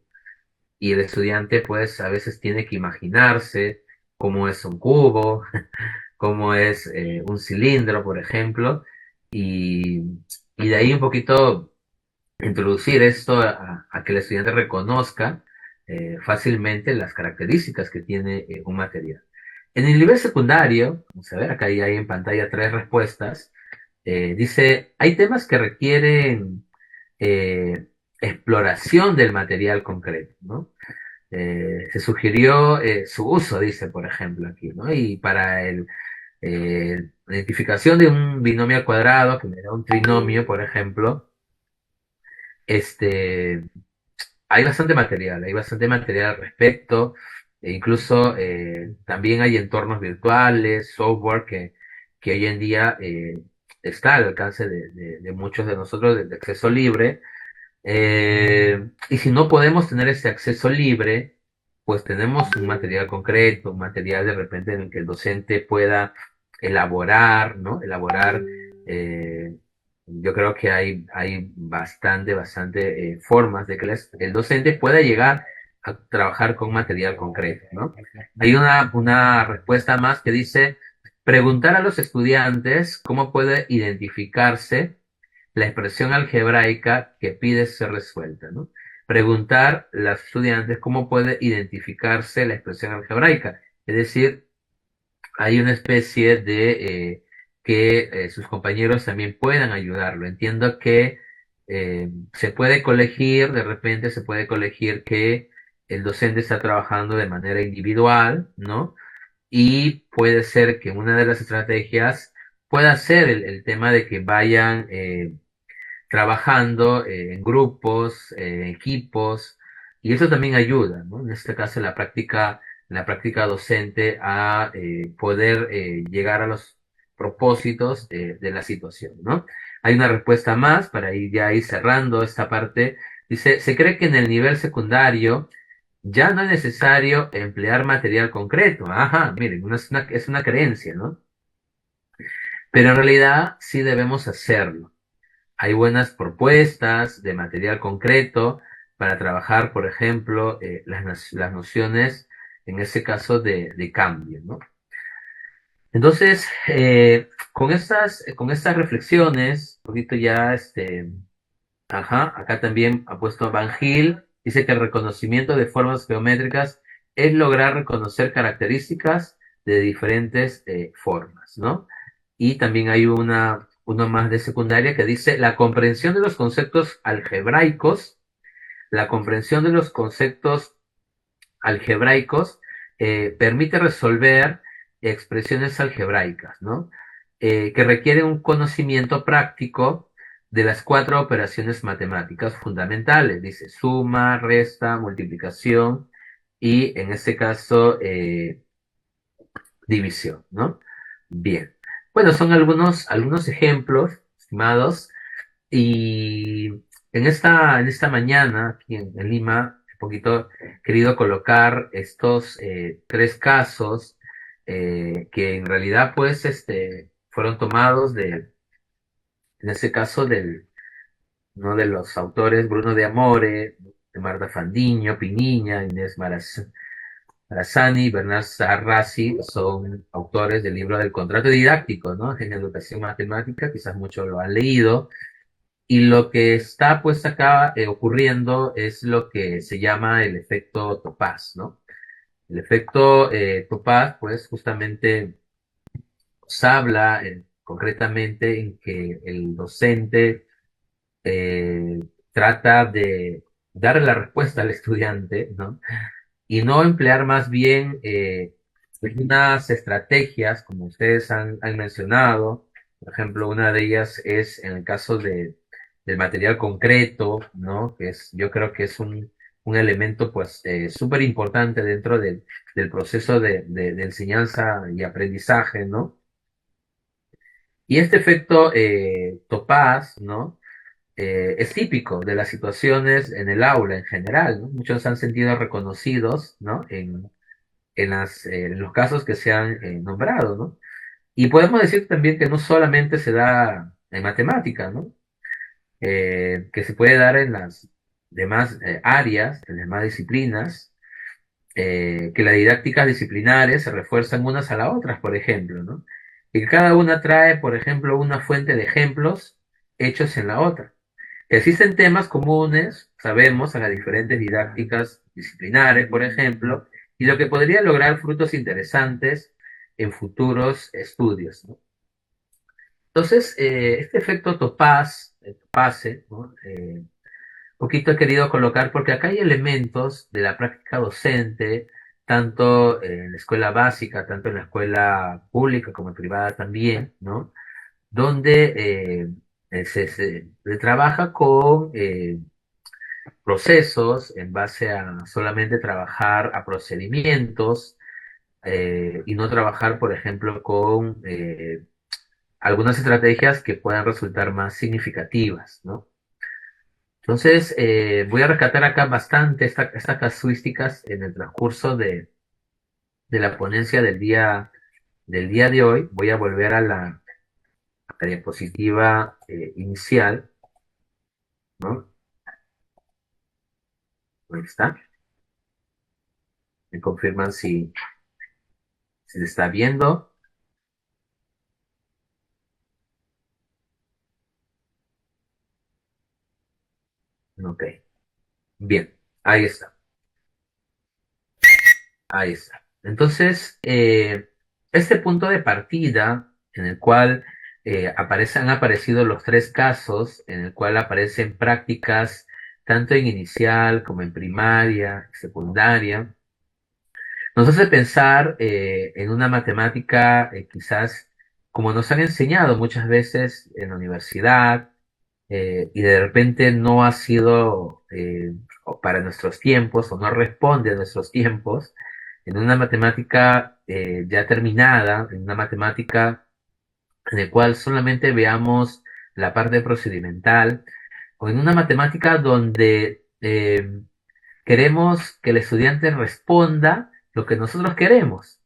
Y el estudiante pues a veces tiene que imaginarse cómo es un cubo, cómo es un cilindro, por ejemplo, y, y de ahí un poquito introducir esto a que el estudiante reconozca fácilmente las características que tiene un material. En el nivel secundario, vamos a ver, acá hay en pantalla tres respuestas. Dice, hay temas que requieren eh, exploración del material concreto, ¿no? Se sugirió su uso, dice, por ejemplo, aquí, ¿no? Y para la identificación de un binomio al cuadrado, que me da un trinomio, por ejemplo, este, hay bastante material al respecto, e incluso también hay entornos virtuales, software que hoy en día está al alcance de muchos de nosotros de acceso libre. Y si no podemos tener ese acceso libre, pues tenemos un material concreto, un material de repente en el que el docente pueda elaborar, ¿no? Elaborar, yo creo que hay bastante formas de que el docente pueda llegar a trabajar con material concreto, ¿no? Hay una respuesta más que dice, preguntar a los estudiantes cómo puede identificarse la expresión algebraica que pide ser resuelta, ¿no? Preguntar a los estudiantes cómo puede identificarse la expresión algebraica. Es decir, hay una especie de que sus compañeros también puedan ayudarlo. Entiendo que se puede colegir, de repente se puede colegir que el docente está trabajando de manera individual, ¿no? Y puede ser que una de las estrategias pueda ser el tema de que vayan trabajando en grupos, en equipos, y eso también ayuda, ¿no? En este caso, la práctica docente a poder llegar a los propósitos de la situación, ¿no? Hay una respuesta más para ir cerrando esta parte. Dice, se cree que en el nivel secundario ya no es necesario emplear material concreto. Ajá, miren, es una creencia, ¿no? Pero en realidad sí debemos hacerlo. Hay buenas propuestas de material concreto para trabajar, por ejemplo, las nociones, en ese caso, de cambio, ¿no? Entonces, con estas reflexiones, un poquito ya, ajá, acá también ha puesto Van Gil, dice que el reconocimiento de formas geométricas es lograr reconocer características de diferentes formas, ¿no? Y también hay uno más de secundaria que dice la comprensión de los conceptos algebraicos, la comprensión de los conceptos algebraicos permite resolver expresiones algebraicas, ¿no? Que requieren un conocimiento práctico de las cuatro operaciones matemáticas fundamentales, dice suma, resta, multiplicación y en este caso división, ¿no? Bien. Bueno, son algunos ejemplos, estimados, y en esta mañana, aquí en Lima, un poquito he querido colocar estos tres casos que en realidad, pues, fueron tomados en este caso, uno de los autores, Bruno de Amore, de Marta Fandiño, Piniña, Inés Marazani y Bernard Sarrazi, son autores del libro del contrato didáctico, ¿no? En educación matemática, quizás muchos lo han leído. Y lo que está pues acá ocurriendo es lo que se llama el efecto Topaz, ¿no? El efecto Topaz pues justamente nos habla concretamente en que el docente trata de darle la respuesta al estudiante, ¿no? Y no emplear más bien unas estrategias, como ustedes han mencionado. Por ejemplo, una de ellas es en el caso del material concreto, ¿no? Yo creo que es un elemento pues súper importante dentro del proceso de enseñanza y aprendizaje, ¿no? Y este efecto Topaz, ¿no? Es típico de las situaciones en el aula en general, ¿no? Muchos se han sentido reconocidos, ¿no? En los casos que se han nombrado, ¿no? Y podemos decir también que no solamente se da en matemática, ¿no? Que se puede dar en las demás áreas, en las demás disciplinas, que las didácticas disciplinares se refuerzan unas a las otras, por ejemplo, ¿no? Y que cada una trae, por ejemplo, una fuente de ejemplos hechos en la otra. Existen temas comunes, sabemos, a las diferentes didácticas disciplinares, por ejemplo, y lo que podría lograr frutos interesantes en futuros estudios, ¿no? Entonces, este efecto topase, ¿no? Poquito he querido colocar porque acá hay elementos de la práctica docente, tanto en la escuela básica, tanto en la escuela pública como en privada también, ¿no? Donde se trabaja con procesos en base a solamente trabajar a procedimientos y no trabajar, por ejemplo, con algunas estrategias que puedan resultar más significativas, ¿no? Entonces, voy a rescatar acá bastante estas casuísticas en el transcurso de la ponencia del día de hoy. Voy a volver a la diapositiva inicial, ¿no? Ahí está. Me confirman si se está viendo. Ok. Bien. Ahí está. Ahí está. Entonces, este punto de partida en el cual han aparecido los tres casos, en el cual aparecen prácticas tanto en inicial como en primaria, secundaria, nos hace pensar en una matemática quizás como nos han enseñado muchas veces en la universidad, y de repente no ha sido o para nuestros tiempos o no responde a nuestros tiempos, en una matemática ya terminada, en una matemática en la cual solamente veamos la parte procedimental, o en una matemática donde queremos que el estudiante responda lo que nosotros queremos.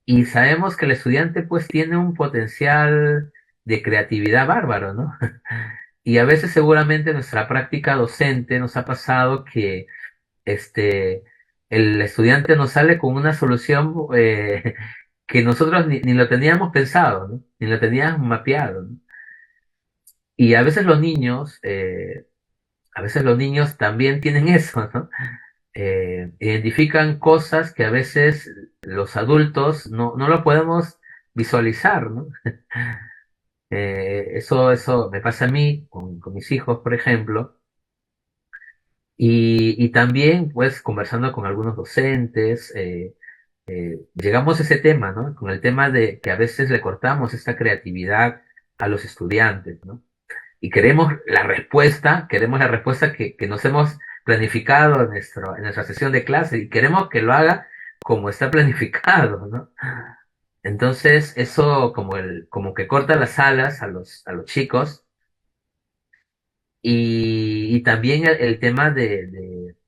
Y sabemos que el estudiante pues tiene un potencial de creatividad bárbaro, ¿no? Y a veces seguramente en nuestra práctica docente nos ha pasado que este, el estudiante nos sale con una solución que nosotros ni lo teníamos pensado, ¿no? Ni lo teníamos mapeado, ¿no? Y a veces los niños también tienen eso, ¿no? Identifican cosas que a veces los adultos no lo podemos visualizar, ¿no? Eso me pasa a mí con mis hijos, por ejemplo, y también, pues, conversando con algunos docentes, llegamos a ese tema, ¿no? Con el tema de que a veces le cortamos esta creatividad a los estudiantes, ¿no? Y queremos la respuesta que nos hemos planificado en nuestra sesión de clase y queremos que lo haga como está planificado, ¿no? Entonces, eso como que corta las alas a los chicos y también el tema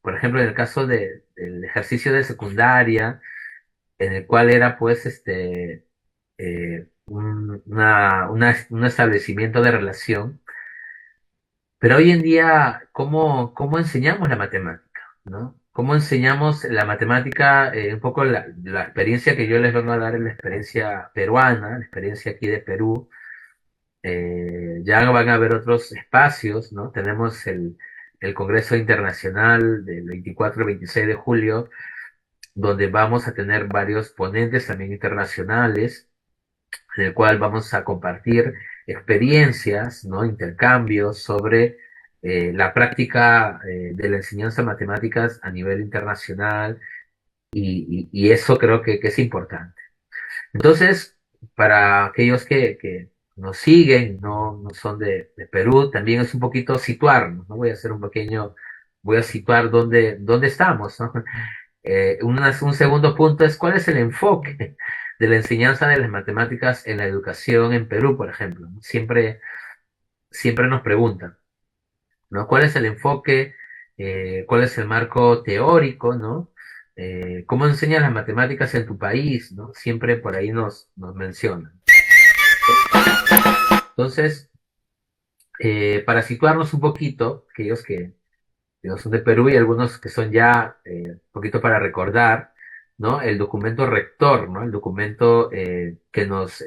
por ejemplo, en el caso del ejercicio de secundaria, en el cual era pues un establecimiento de relación. Pero hoy en día, ¿cómo enseñamos la matemática? ¿No? ¿Cómo enseñamos la matemática? Un poco la experiencia que yo les vengo a dar es la experiencia peruana, la experiencia aquí de Perú. Ya van a haber otros espacios, ¿no? Tenemos el Congreso Internacional del 24 y 26 de julio, donde vamos a tener varios ponentes también internacionales en el cual vamos a compartir experiencias, ¿no? Intercambios sobre la práctica de la enseñanza de matemáticas a nivel internacional y eso creo que es importante. Entonces, para aquellos que nos siguen, no son de Perú, también es un poquito situarnos, ¿no? Voy a situar dónde estamos, ¿no? Un segundo punto es cuál es el enfoque de la enseñanza de las matemáticas en la educación en Perú, por ejemplo, ¿no? Siempre nos preguntan, ¿no? ¿Cuál es el enfoque? ¿Cuál es el marco teórico, ¿no? ¿Cómo enseñan las matemáticas en tu país, ¿no? Siempre por ahí nos mencionan. Entonces, para situarnos un poquito, aquellos que no son de Perú y algunos que son ya un poquito para recordar, ¿no? El documento rector, ¿no? El documento que nos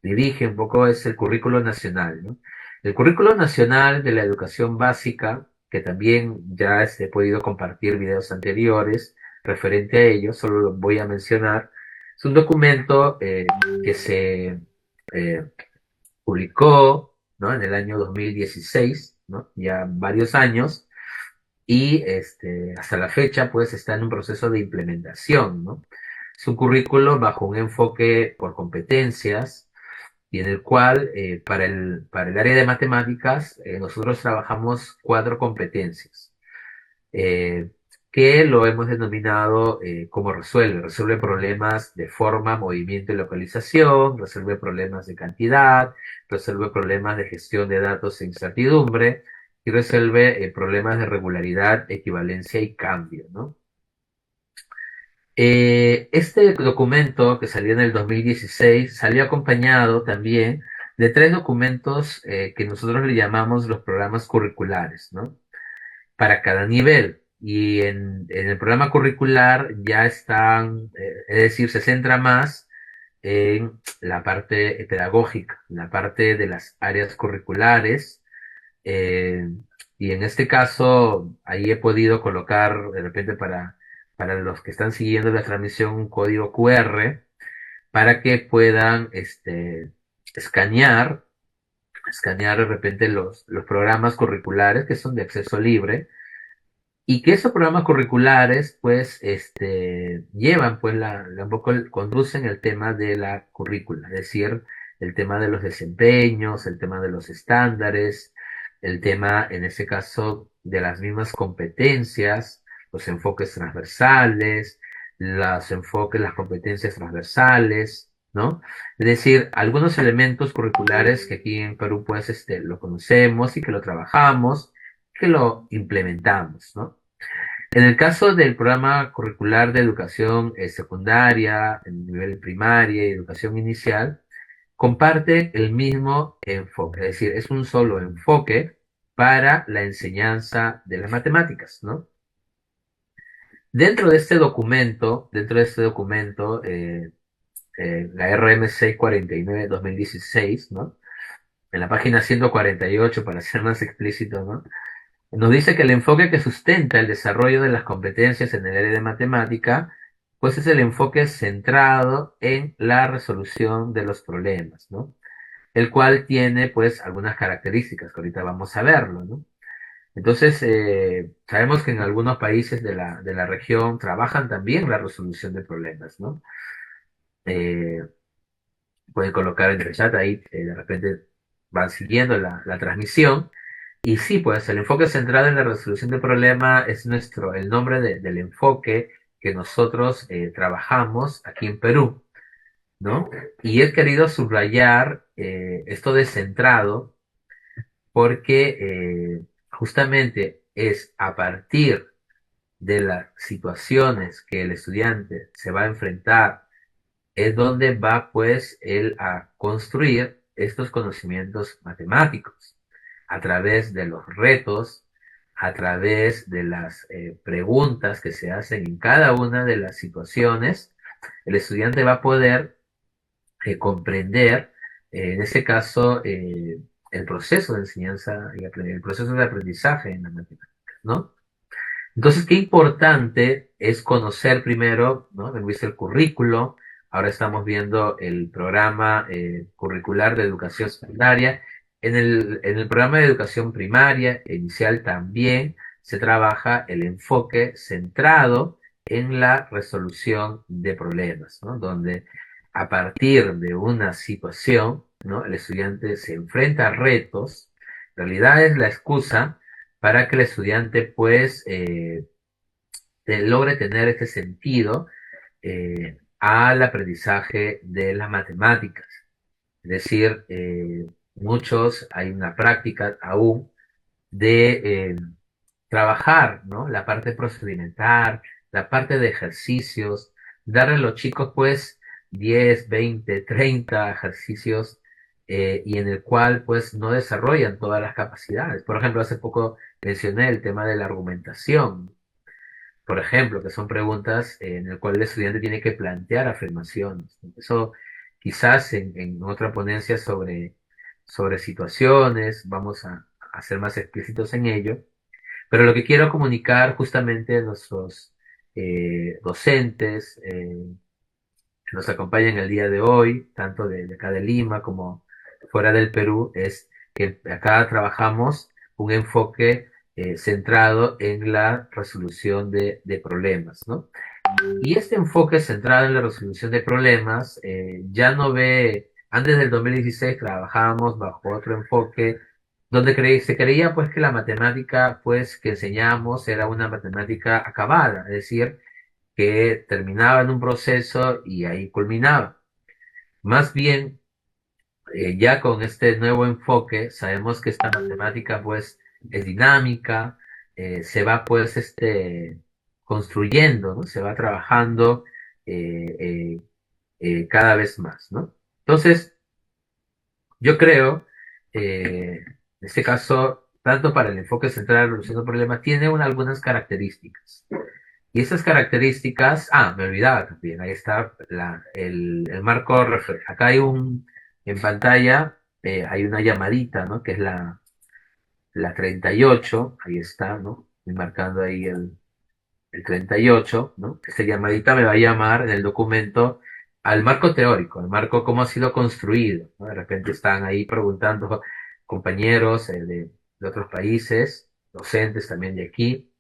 dirige un poco es el currículo nacional, ¿no? El currículo nacional de la educación básica, que también ya he podido compartir videos anteriores referente a ello, solo lo voy a mencionar, es un documento que se eh, publicó, ¿no? En el año 2016, ¿no? Ya varios años y hasta la fecha pues está en un proceso de implementación, ¿no? Es un currículo bajo un enfoque por competencias y en el cual para el área de matemáticas nosotros trabajamos cuatro competencias eh, que lo hemos denominado como resuelve. Resuelve problemas de forma, movimiento y localización, resuelve problemas de cantidad, resuelve problemas de gestión de datos e incertidumbre y resuelve problemas de regularidad, equivalencia y cambio, ¿no? Este documento que salió en el 2016 salió acompañado también de tres documentos que nosotros le llamamos los programas curriculares, ¿no? Para cada nivel. Y en el programa curricular ya están, es decir, se centra más en la parte pedagógica, en la parte de las áreas curriculares. eh, y en este caso, ahí he podido colocar de repente para los que están siguiendo la transmisión un código QR para que puedan escanear, escanear de repente los programas curriculares que son de acceso libre y que esos programas curriculares, pues, llevan, pues, un poco conducen el tema de la currícula, es decir, el tema de los desempeños, el tema de los estándares, el tema, en ese caso, de las mismas competencias, los enfoques transversales, las competencias transversales, ¿no? Es decir, algunos elementos curriculares que aquí en Perú, pues, lo conocemos y que lo trabajamos, que lo implementamos, ¿no? En el caso del programa curricular de educación secundaria, en nivel primaria y educación inicial, comparte el mismo enfoque, es decir, es un solo enfoque para la enseñanza de las matemáticas, ¿no? Dentro de este documento, la RM 649-2016, ¿no? En la página 148, para ser más explícito, ¿no? Nos dice que el enfoque que sustenta el desarrollo de las competencias en el área de matemática, pues es el enfoque centrado en la resolución de los problemas, ¿no? El cual tiene, pues, algunas características que ahorita vamos a verlo, ¿no? Entonces, sabemos que en algunos países de la región trabajan también la resolución de problemas, ¿no? Eh, Pueden colocar en el chat ahí, de repente van siguiendo la transmisión. Y sí, pues el enfoque centrado en la resolución del problema es el nombre del enfoque que nosotros trabajamos aquí en Perú, ¿no? Y he querido subrayar esto de centrado porque justamente es a partir de las situaciones que el estudiante se va a enfrentar, es donde va pues él a construir estos conocimientos matemáticos a través de los retos, a través de las preguntas que se hacen en cada una de las situaciones. El estudiante va a poder comprender, en ese caso, el proceso de enseñanza y el proceso de aprendizaje en la matemática, ¿no? Entonces, qué importante es conocer primero, ¿no? Hemos visto el currículo, ahora estamos viendo el programa curricular de educación secundaria. En el programa de educación primaria e inicial también se trabaja el enfoque centrado en la resolución de problemas, ¿no? Donde a partir de una situación, ¿no? El estudiante se enfrenta a retos, en realidad es la excusa para que el estudiante pues logre tener este sentido al aprendizaje de las matemáticas. Es decir, hay una práctica aún de trabajar, ¿no? La parte procedimental, la parte de ejercicios, darle a los chicos pues 10, 20, 30 ejercicios y en el cual pues no desarrollan todas las capacidades. Por ejemplo, hace poco mencioné el tema de la argumentación, por ejemplo, que son preguntas en el cual el estudiante tiene que plantear afirmaciones. Eso quizás en otra ponencia sobre situaciones vamos a ser más explícitos en ello, pero lo que quiero comunicar justamente a nuestros docentes que nos acompañan el día de hoy, tanto de acá de Lima como fuera del Perú, es que acá trabajamos un enfoque centrado en la resolución de problemas, ¿no? Y este enfoque centrado en la resolución de problemas ya no ve, antes del 2016 trabajábamos bajo otro enfoque donde se creía pues que la matemática pues que enseñábamos era una matemática acabada, es decir, que terminaba en un proceso y ahí culminaba. Más bien, ya con este nuevo enfoque, sabemos que esta matemática pues es dinámica, se va pues construyendo, ¿no? Se va trabajando eh, eh, cada vez más, ¿no? Entonces, yo creo, en este caso, tanto para el enfoque central de la resolución de problemas, tiene algunas características. Y esas características, me olvidaba también, ahí está el marco acá en pantalla, hay una llamadita, ¿no? Que es la 38, ahí está, ¿no? Estoy marcando ahí el 38, ¿no? Esta llamadita me va a llamar en el documento al marco teórico, al marco cómo ha sido construido, ¿no? De repente están ahí preguntando compañeros de otros países, docentes también de aquí.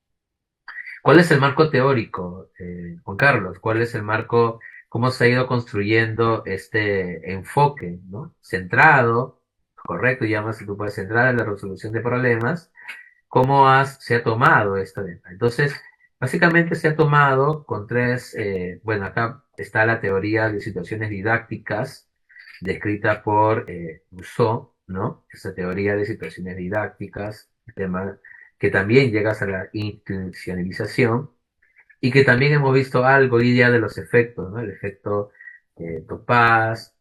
¿Cuál es el marco teórico, Juan Carlos? ¿Cuál es el marco, cómo se ha ido construyendo este enfoque, ¿no? Centrado, correcto, llamas si tú puedes centrar en la resolución de problemas, se ha tomado esta venta. Entonces, básicamente se ha tomado con bueno, acá está la teoría de situaciones didácticas descrita por Rousseau, ¿no? Esa teoría de situaciones didácticas, tema que también llegas a la institucionalización y que también hemos visto algo hoy día de los efectos, ¿no? El efecto Topaz,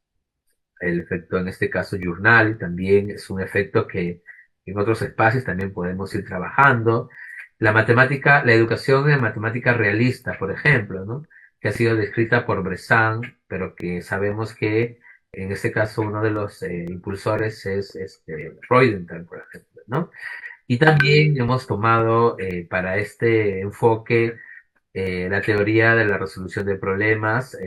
el efecto en este caso Journal, también es un efecto que en otros espacios también podemos ir trabajando. La matemática, la educación en matemática realista, por ejemplo, ¿no? Que ha sido descrita por Bressan, pero que sabemos que en este caso uno de los impulsores es Freudenthal, por ejemplo, ¿no? Y también hemos tomado para este enfoque la teoría de la resolución de problemas,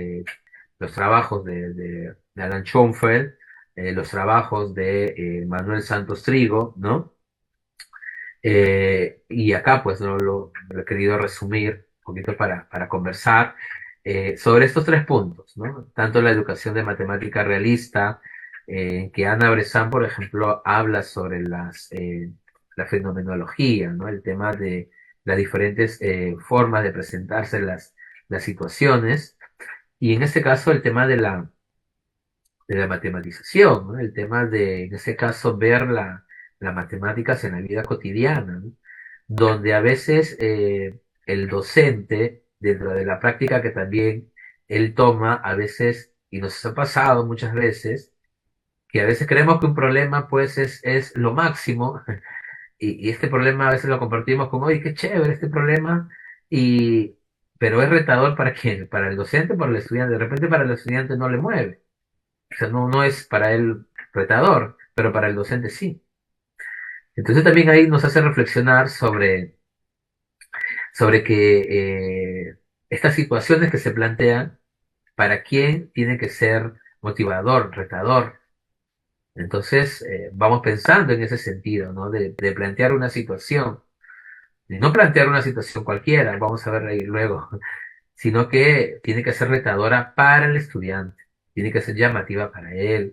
los trabajos de Alan Schoenfeld, los trabajos de Manuel Santos Trigo, ¿no? Y acá pues no lo he querido resumir un poquito para conversar sobre estos tres puntos, ¿no? Tanto la educación de matemática realista, que Ana Bressan, por ejemplo, habla sobre la fenomenología, ¿no? El tema de las diferentes formas de presentarse las situaciones, y en este caso el tema de la matematización, ¿no? El tema de, en ese caso, ver las matemáticas en la vida cotidiana, ¿no? Donde a veces el docente, dentro de la práctica que también él toma, a veces, y nos ha pasado muchas veces, que a veces creemos que un problema pues es lo máximo, y este problema a veces lo compartimos como, oye, qué chévere este problema, y, pero es retador para quién, para el docente, para el estudiante, de repente para el estudiante no le mueve, o sea, no es para él retador, pero para el docente sí. Entonces también ahí nos hace reflexionar sobre que estas situaciones que se plantean, para quién tiene que ser motivador, retador. Entonces, vamos pensando en ese sentido, ¿no? De plantear una situación, de no plantear una situación cualquiera, vamos a ver ahí luego, sino que tiene que ser retadora para el estudiante, tiene que ser llamativa para él.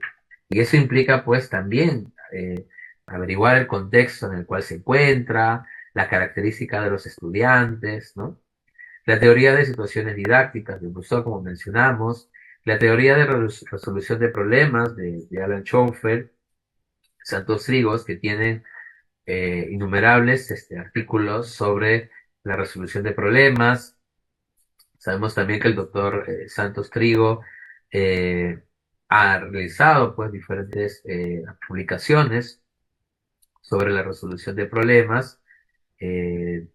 Y eso implica, pues, también averiguar el contexto en el cual se encuentra, la característica de los estudiantes, ¿no? La teoría de situaciones didácticas de Rousseau, como mencionamos, la teoría de resolución de problemas de Alan Schoenfeld, Santos Trigos, que tienen innumerables artículos sobre la resolución de problemas. Sabemos también que el doctor Santos Trigo eh, ha realizado pues diferentes publicaciones sobre la resolución de problemas, eh,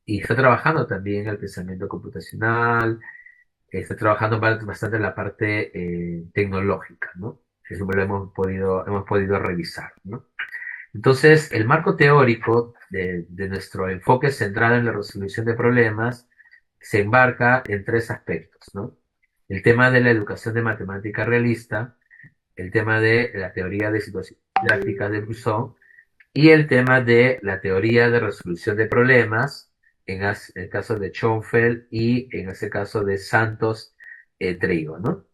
y está trabajando también el pensamiento computacional, está trabajando bastante en la parte tecnológica, ¿no? Eso lo hemos podido revisar, ¿no? Entonces, el marco teórico de nuestro enfoque centrado en la resolución de problemas se embarca en tres aspectos, ¿no? El tema de la educación de matemática realista, el tema de la teoría de situaciones didácticas de Rousseau y el tema de la teoría de resolución de problemas, el caso de Schoenfeld y en ese caso de Santos Trigo, ¿no?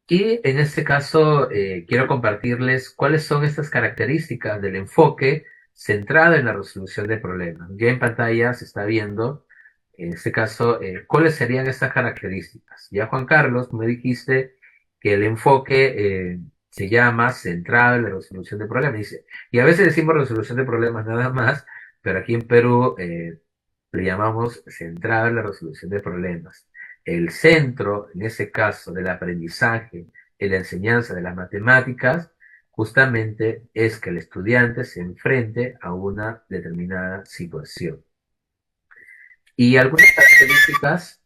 Y en este caso quiero compartirles cuáles son estas características del enfoque centrado en la resolución de problemas. Ya en pantalla se está viendo, en este caso, cuáles serían estas características. Ya Juan Carlos, me dijiste que el enfoque se llama centrado en la resolución de problemas. Dice, y a veces decimos resolución de problemas nada más, pero aquí en Perú le llamamos centrado en la resolución de problemas. El centro, en ese caso, del aprendizaje y la enseñanza de las matemáticas, justamente es que el estudiante se enfrente a una determinada situación. Y algunas características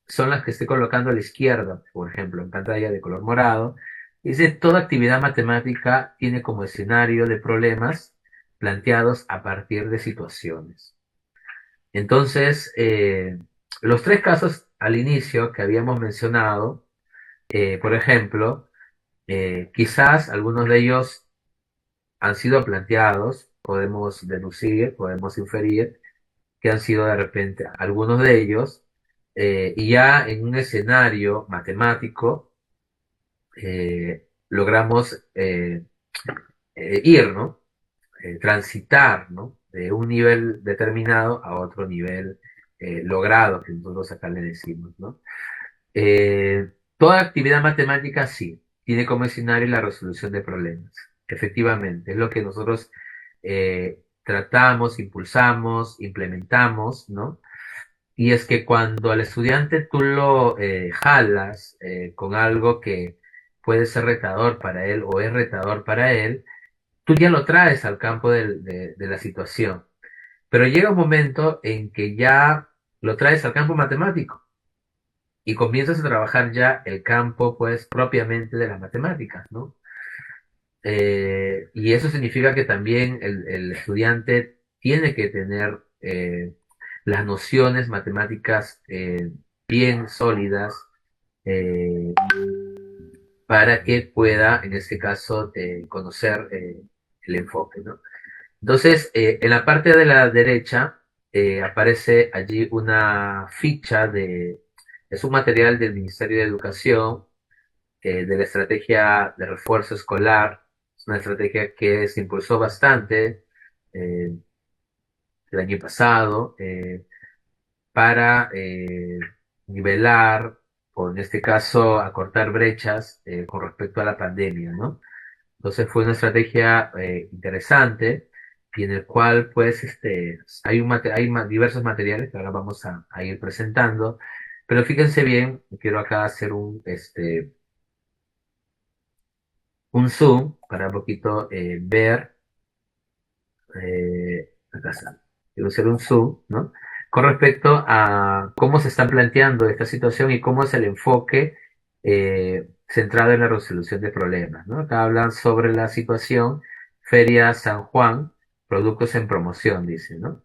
son las que estoy colocando a la izquierda, por ejemplo, en pantalla de color morado. Dice, toda actividad matemática tiene como escenario de problemas planteados a partir de situaciones. Entonces, los tres casos al inicio que habíamos mencionado, por ejemplo, quizás algunos de ellos han sido planteados, podemos deducir, podemos inferir que han sido de repente algunos de ellos, y ya en un escenario matemático logramos ir, ¿no? Transitar, ¿no? De un nivel determinado a otro nivel logrado, que nosotros acá le decimos, ¿no? Toda actividad matemática sí, tiene como escenario la resolución de problemas. Efectivamente, es lo que nosotros tratamos, impulsamos, implementamos, ¿no? Y es que cuando al estudiante tú lo jalas con algo que puede ser retador para él o es retador para él, tú ya lo traes al campo de la situación. Pero llega un momento en que ya lo traes al campo matemático y comienzas a trabajar ya el campo, pues, propiamente de las matemáticas, ¿no? Y eso significa que también el estudiante tiene que tener las nociones matemáticas bien sólidas eh, para que pueda, en este caso, conocer el enfoque, ¿no? Entonces, en la parte de la derecha aparece allí una ficha es un material del Ministerio de Educación, de la estrategia de refuerzo escolar Es una estrategia que se impulsó bastante eh, el año pasado para nivelar, o en este caso acortar brechas con respecto a la pandemia, ¿no? Entonces fue una estrategia interesante y en el cual pues hay, diversos materiales que ahora vamos a ir presentando, pero fíjense bien, quiero acá hacer un zoom para un poquito ver, acá está, quiero hacer un zoom, ¿no? Con respecto a cómo se está planteando esta situación y cómo es el enfoque centrado en la resolución de problemas, ¿no? Acá hablan sobre la situación Feria San Juan, productos en promoción, dice, ¿no?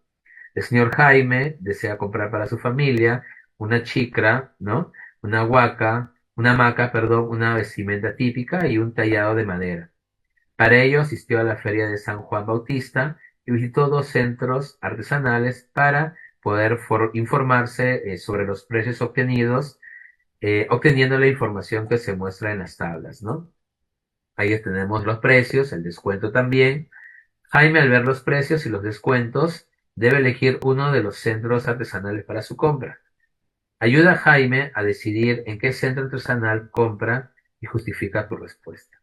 El señor Jaime desea comprar para su familia una chicra, ¿no? Una hamaca, perdón, una vestimenta típica y un tallado de madera. Para ello asistió a la feria de San Juan Bautista y visitó dos centros artesanales para poder informarse sobre los precios obtenidos, obteniendo la información que se muestra en las tablas, ¿no? Ahí tenemos los precios, el descuento también. Jaime, al ver los precios y los descuentos, debe elegir uno de los centros artesanales para su compra. Ayuda a Jaime a decidir en qué centro artesanal compra y justifica tu respuesta.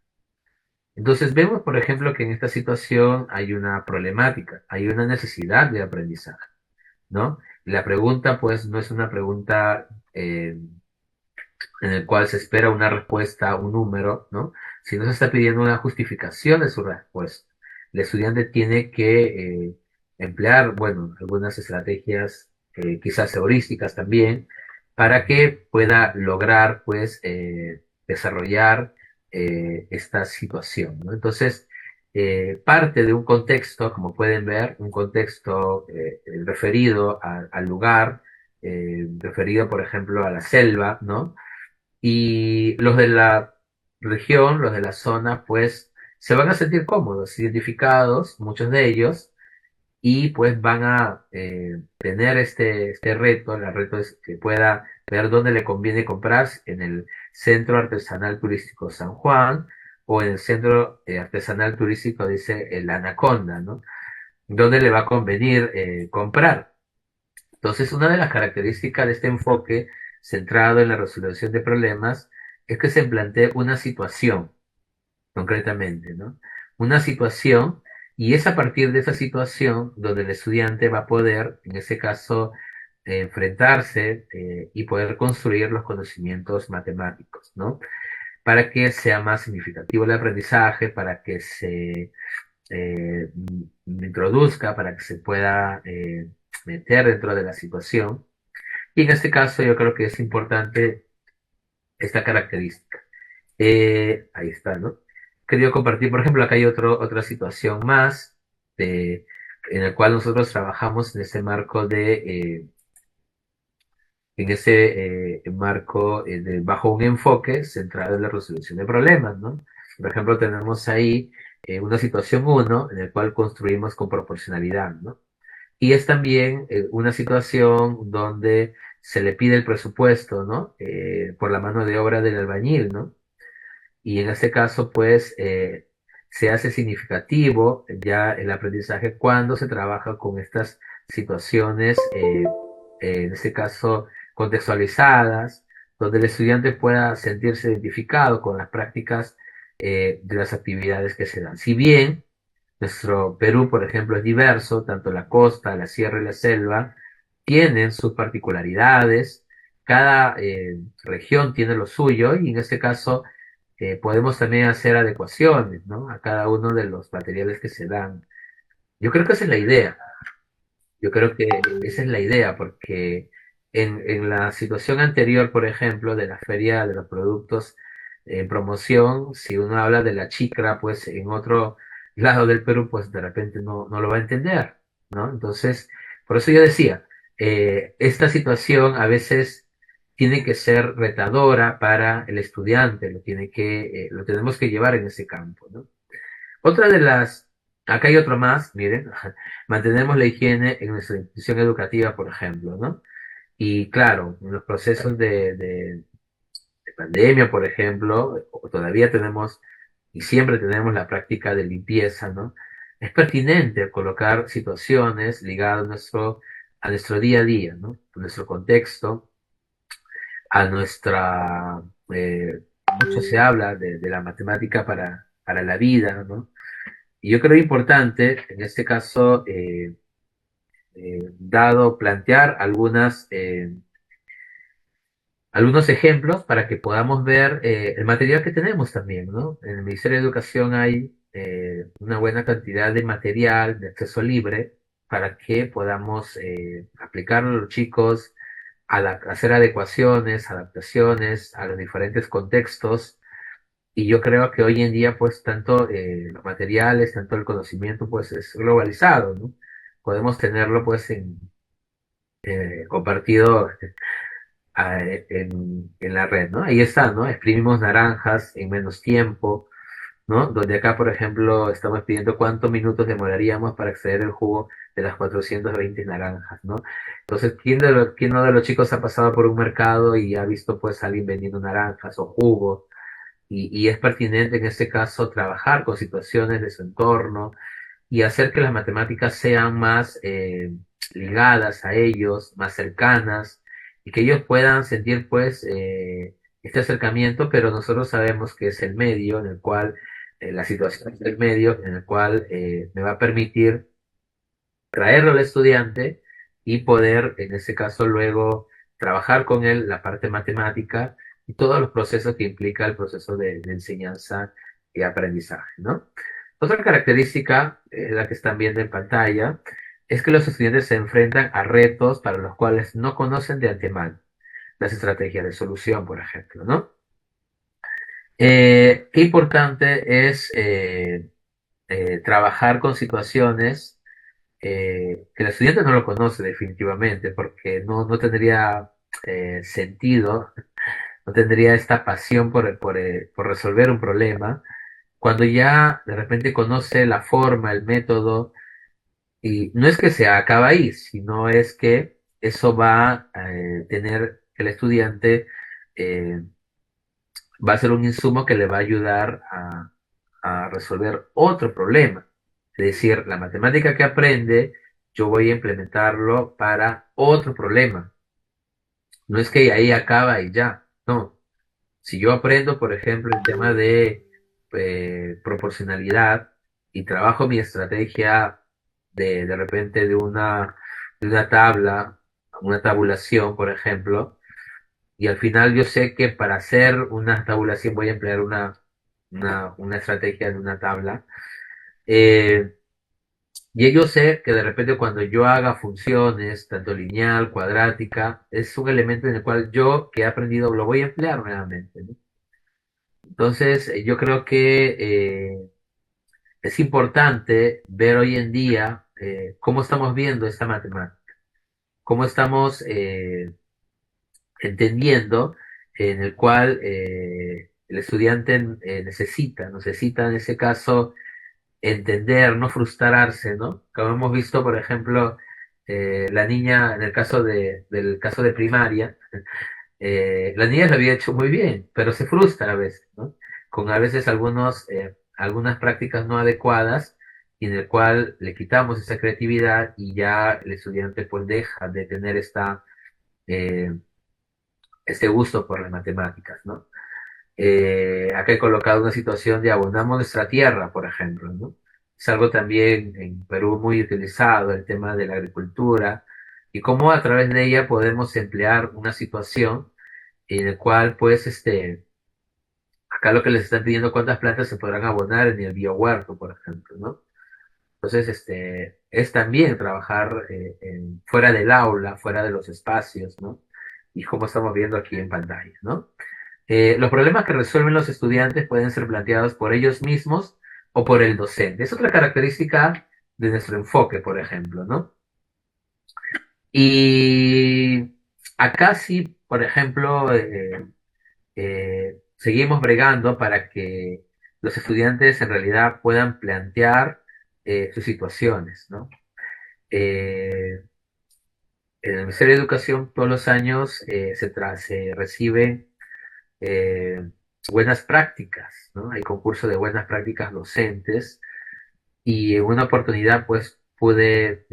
Entonces vemos, por ejemplo, que en esta situación hay una problemática, hay una necesidad de aprendizaje, ¿no? Y la pregunta, pues, no es una pregunta en la cual se espera una respuesta, un número, ¿no? Sino se está pidiendo una justificación de su respuesta. El estudiante tiene que emplear, bueno, algunas estrategias, quizás heurísticas también, para que pueda lograr, pues, desarrollar esta situación, ¿no? Entonces, parte de un contexto, como pueden ver, un contexto referido al lugar, referido, por ejemplo, a la selva, ¿no? Y los de la región, los de la zona, pues se van a sentir cómodos, identificados, muchos de ellos, y pues van a tener este reto. El reto es que pueda ver dónde le conviene comprar, en el Centro Artesanal Turístico San Juan o en el Centro Artesanal Turístico, dice el Anaconda, ¿no? ¿Dónde le va a convenir comprar? Entonces, una de las características de este enfoque centrado en la resolución de problemas es que se plantea una situación, concretamente, ¿no? Una situación, y es a partir de esa situación donde el estudiante va a poder, en ese caso, enfrentarse y poder construir los conocimientos matemáticos, ¿no? Para que sea más significativo el aprendizaje, para que se introduzca, para que se pueda meter dentro de la situación. Y en este caso yo creo que es importante esta característica. Ahí está, ¿no? Quería compartir, por ejemplo, acá hay otra situación más de, en la cual nosotros trabajamos en ese marco bajo un enfoque centrado en la resolución de problemas, ¿no? Por ejemplo, tenemos ahí una situación uno en la cual construimos con proporcionalidad, ¿no? Y es también una situación donde se le pide el presupuesto, ¿no? Por la mano de obra del albañil, ¿no? Y en este caso, pues, se hace significativo ya el aprendizaje cuando se trabaja con estas situaciones, en este caso, contextualizadas, donde el estudiante pueda sentirse identificado con las prácticas de las actividades que se dan. Si bien nuestro Perú, por ejemplo, es diverso, tanto la costa, la sierra y la selva tienen sus particularidades, cada región tiene lo suyo y en este caso podemos también hacer adecuaciones, ¿no? A cada uno de los materiales que se dan. Yo creo que esa es la idea, yo creo que esa es la idea, porque en la situación anterior, por ejemplo, de la feria de los productos en promoción, si uno habla de la chicra, pues en otro lado del Perú, pues de repente no lo va a entender, ¿no? Entonces, por eso yo decía, esta situación a veces tiene que ser retadora para el estudiante, lo tenemos que llevar en ese campo, ¿no? Otra de las, acá hay otro más, miren, mantenemos la higiene en nuestra institución educativa, por ejemplo, ¿no? Y claro, en los procesos de pandemia, por ejemplo, todavía tenemos y siempre tenemos la práctica de limpieza, ¿no? Es pertinente colocar situaciones ligadas a nuestro día a día, ¿no? A nuestro contexto, a nuestra... mucho se habla de la matemática para la vida, ¿no? Y yo creo importante, en este caso, dado plantear algunos ejemplos para que podamos ver el material que tenemos también, ¿no? En el Ministerio de Educación hay una buena cantidad de material de acceso libre para que podamos aplicarlo a los chicos, hacer adecuaciones, adaptaciones a los diferentes contextos. Y yo creo que hoy en día, pues, tanto los materiales, tanto el conocimiento, pues, es globalizado, ¿no? Podemos tenerlo, pues, compartido en la red, ¿no? Ahí está, ¿no? Exprimimos naranjas en menos tiempo, ¿no? Donde acá, por ejemplo, estamos pidiendo cuántos minutos demoraríamos para extraer el jugo de las 420 naranjas, ¿no? Entonces, ¿quién no de los chicos ha pasado por un mercado y ha visto, pues, a alguien vendiendo naranjas o jugo? Y es pertinente en este caso trabajar con situaciones de su entorno y hacer que las matemáticas sean más ligadas a ellos, más cercanas, y que ellos puedan sentir pues este acercamiento, pero nosotros sabemos que es el medio en el cual, la situación es el medio en el cual me va a permitir traerlo al estudiante y poder, en ese caso, luego trabajar con él la parte matemática y todos los procesos que implica el proceso de enseñanza y aprendizaje, ¿no? Otra característica, la que están viendo en pantalla, es que los estudiantes se enfrentan a retos para los cuales no conocen de antemano las estrategias de solución, por ejemplo, ¿no? Qué importante es trabajar con situaciones que el estudiante no lo conoce definitivamente, porque no tendría sentido, no tendría esta pasión por resolver un problema, cuando ya de repente conoce la forma, el método, y no es que se acaba ahí, sino es que eso va a tener el estudiante, eh, va a ser un insumo que le va a ayudar a resolver otro problema. Es decir, la matemática que aprende, yo voy a implementarlo para otro problema. No es que ahí acaba y ya, no. Si yo aprendo, por ejemplo, el tema de proporcionalidad y trabajo mi estrategia de repente de una tabla, una tabulación, por ejemplo, y al final yo sé que para hacer una tabulación voy a emplear una estrategia de una tabla. Eh, y yo sé que de repente cuando yo haga funciones, tanto lineal, cuadrática, es un elemento en el cual yo que he aprendido lo voy a emplear nuevamente, ¿no? Entonces, yo creo que es importante ver hoy en día cómo estamos viendo esta matemática, cómo estamos entendiendo en el cual el estudiante necesita en ese caso entender, no frustrarse, ¿no? Como hemos visto, por ejemplo, la niña, en el caso del caso de primaria, la niña lo había hecho muy bien, pero se frustra a veces, ¿no? Con a veces algunas prácticas no adecuadas y en el cual le quitamos esa creatividad y ya el estudiante pues deja de tener eh, este gusto por las matemáticas, ¿no? Acá he colocado una situación de abonamos nuestra tierra, por ejemplo, ¿no? Es algo también en Perú muy utilizado, el tema de la agricultura, y cómo a través de ella podemos emplear una situación en la cual, pues, acá lo que les están pidiendo cuántas plantas se podrán abonar en el biohuerto, por ejemplo, ¿no? Entonces, es también trabajar fuera del aula, fuera de los espacios, ¿no? Y como estamos viendo aquí en pantalla, ¿no? Los problemas que resuelven los estudiantes pueden ser planteados por ellos mismos o por el docente. Es otra característica de nuestro enfoque, por ejemplo, ¿no? Y acá sí, por ejemplo, seguimos bregando para que los estudiantes en realidad puedan plantear sus situaciones, ¿no? Eh, en el Ministerio de Educación todos los años se reciben buenas prácticas, ¿no? Hay concurso de buenas prácticas docentes y en una oportunidad pues pude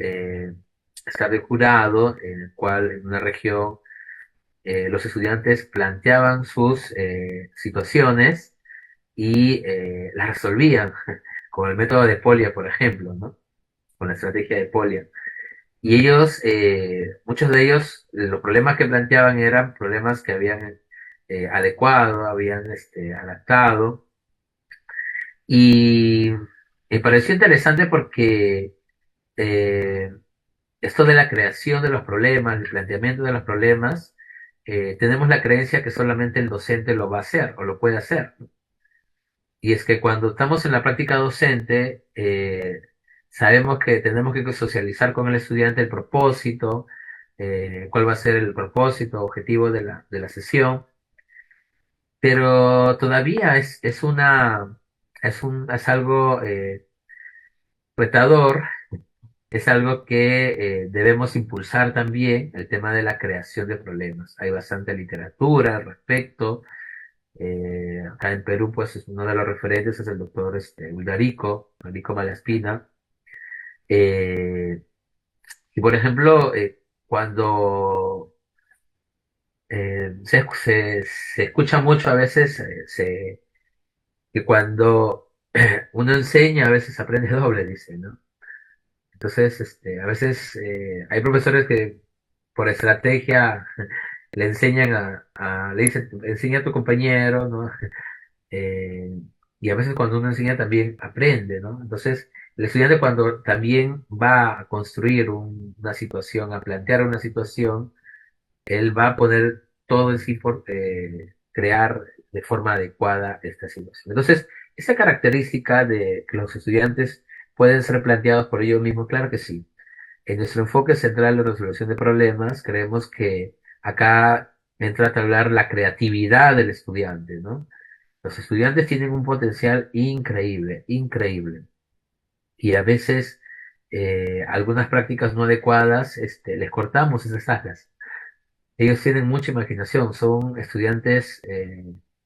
estar de jurado en el cual en una región los estudiantes planteaban sus situaciones y las resolvían con el método de Polia, por ejemplo, ¿no? Con la estrategia de Polia. Y ellos, muchos de ellos, los problemas que planteaban eran problemas que habían adecuado, habían adaptado. Y me pareció interesante porque eh, esto de la creación de los problemas, el planteamiento de los problemas, tenemos la creencia que solamente el docente lo va a hacer o lo puede hacer, ¿no? Y es que cuando estamos en la práctica docente, sabemos que tenemos que socializar con el estudiante el propósito, cuál va a ser el propósito, objetivo de la sesión, pero todavía es algo retador, es algo que debemos impulsar también, el tema de la creación de problemas. Hay bastante literatura al respecto. Acá en Perú, pues uno de los referentes es el doctor Ulrico Malaspina. Eh, y por ejemplo, cuando se escucha mucho a veces que cuando uno enseña, a veces aprende doble, dice, ¿no? Entonces, a veces hay profesores que por estrategia le enseñan le dicen, enseña a tu compañero, ¿no? Eh, y a veces cuando uno enseña también aprende, ¿no? Entonces, el estudiante cuando también va a construir una situación, a plantear una situación, él va a poner todo en sí por crear de forma adecuada esta situación. Entonces, esa característica de que los estudiantes pueden ser planteados por ellos mismos, claro que sí. En nuestro enfoque central de resolución de problemas, creemos que acá entra a hablar la creatividad del estudiante, ¿no? Los estudiantes tienen un potencial increíble, increíble. Y a veces algunas prácticas no adecuadas, les cortamos esas alas. Ellos tienen mucha imaginación, son estudiantes,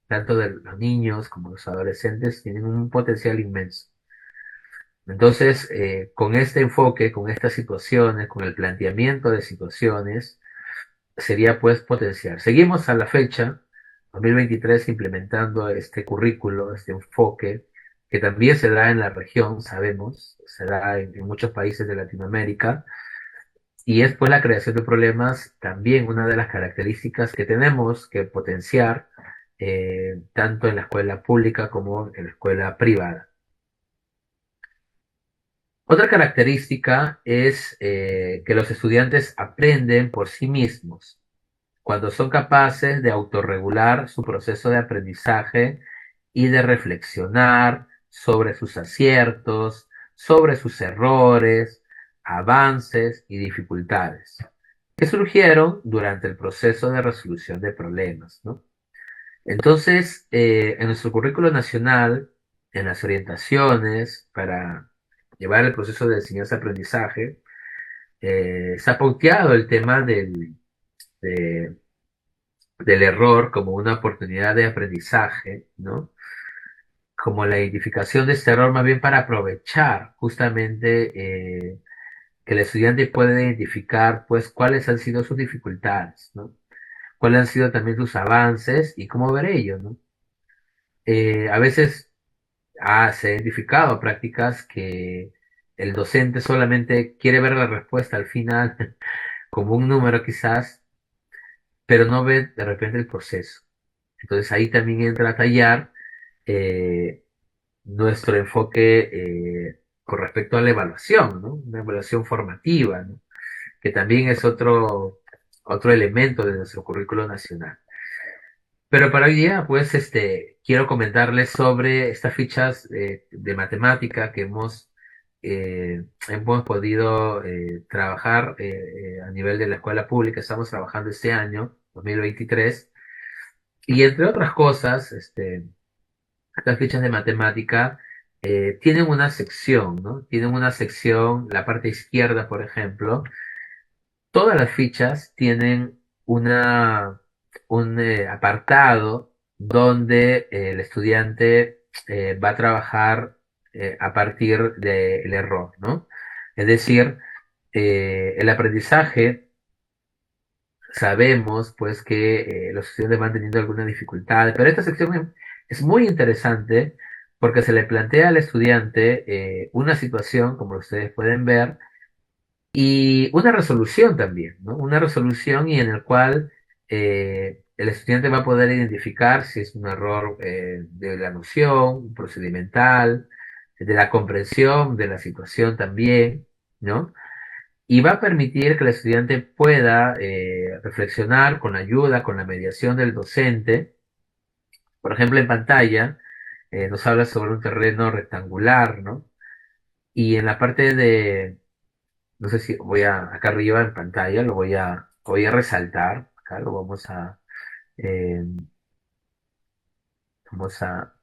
tanto de los niños como los adolescentes, tienen un potencial inmenso. Entonces, con este enfoque, con estas situaciones, con el planteamiento de situaciones, sería pues potenciar. Seguimos a la fecha, 2023, implementando este currículo, este enfoque, que también se da en la región, sabemos, se da en muchos países de Latinoamérica, y es pues la creación de problemas también una de las características que tenemos que potenciar, tanto en la escuela pública como en la escuela privada. Otra característica es que los estudiantes aprenden por sí mismos cuando son capaces de autorregular su proceso de aprendizaje y de reflexionar sobre sus aciertos, sobre sus errores, avances y dificultades que surgieron durante el proceso de resolución de problemas, ¿no? Entonces, en nuestro currículo nacional, en las orientaciones para llevar el proceso de enseñanza-aprendizaje, se ha pauteado el tema de- del error como una oportunidad de aprendizaje, ¿no? Como la identificación de este error más bien para aprovechar justamente que el estudiante puede identificar pues cuáles han sido sus dificultades, ¿no? Cuáles han sido también sus avances y cómo ver ello, ¿no? A veces se ha identificado prácticas que el docente solamente quiere ver la respuesta al final como un número quizás, pero no ve de repente el proceso. Entonces ahí también entra a tallar eh, nuestro enfoque con respecto a la evaluación, ¿no? Una evaluación formativa, ¿no? Que también es otro elemento de nuestro currículo nacional. Pero para hoy día, pues, quiero comentarles sobre estas fichas de matemática que hemos podido trabajar a nivel de la escuela pública. Estamos trabajando este año, 2023, y entre otras cosas, estas fichas de matemática tienen una sección, ¿no? Tienen una sección, la parte izquierda, por ejemplo, todas las fichas tienen un apartado donde el estudiante va a trabajar a partir del error, ¿no? Es decir, el aprendizaje, sabemos pues que los estudiantes van teniendo algunas dificultades, pero esta sección es muy interesante porque se le plantea al estudiante una situación, como ustedes pueden ver, y una resolución también, ¿no? Una resolución y en el cual el estudiante va a poder identificar si es un error de la noción, procedimental, de la comprensión de la situación también, ¿no? Y va a permitir que el estudiante pueda reflexionar con la ayuda, con la mediación del docente. Por ejemplo, en pantalla nos habla sobre un terreno rectangular, ¿no? Y en la parte de, no sé si acá arriba en pantalla, voy a resaltar, acá lo eh, vamos a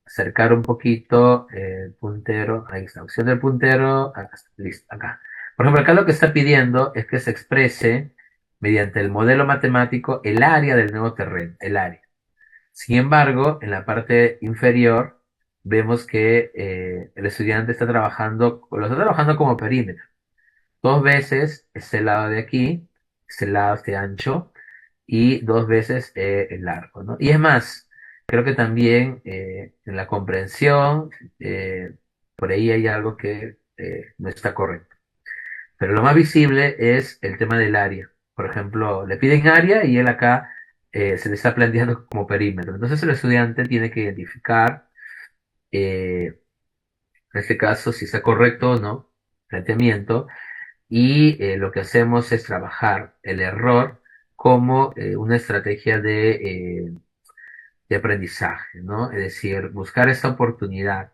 acercar un poquito el puntero, ahí está, opción del puntero, acá está, listo, acá. Por ejemplo, acá lo que está pidiendo es que se exprese mediante el modelo matemático el área del nuevo terreno, el área. Sin embargo, en la parte inferior vemos que el estudiante lo está trabajando como perímetro. Dos veces este lado de aquí, este lado, este ancho, y dos veces el largo, ¿no? Y es más, creo que también en la comprensión, eh, por ahí hay algo que no está correcto. Pero lo más visible es el tema del área. Por ejemplo, le piden área y él acá se le está planteando como perímetro. Entonces el estudiante tiene que identificar, en este caso, si está correcto o no, planteamiento, y lo que hacemos es trabajar el error como una estrategia de aprendizaje, ¿no? Es decir, buscar esta oportunidad,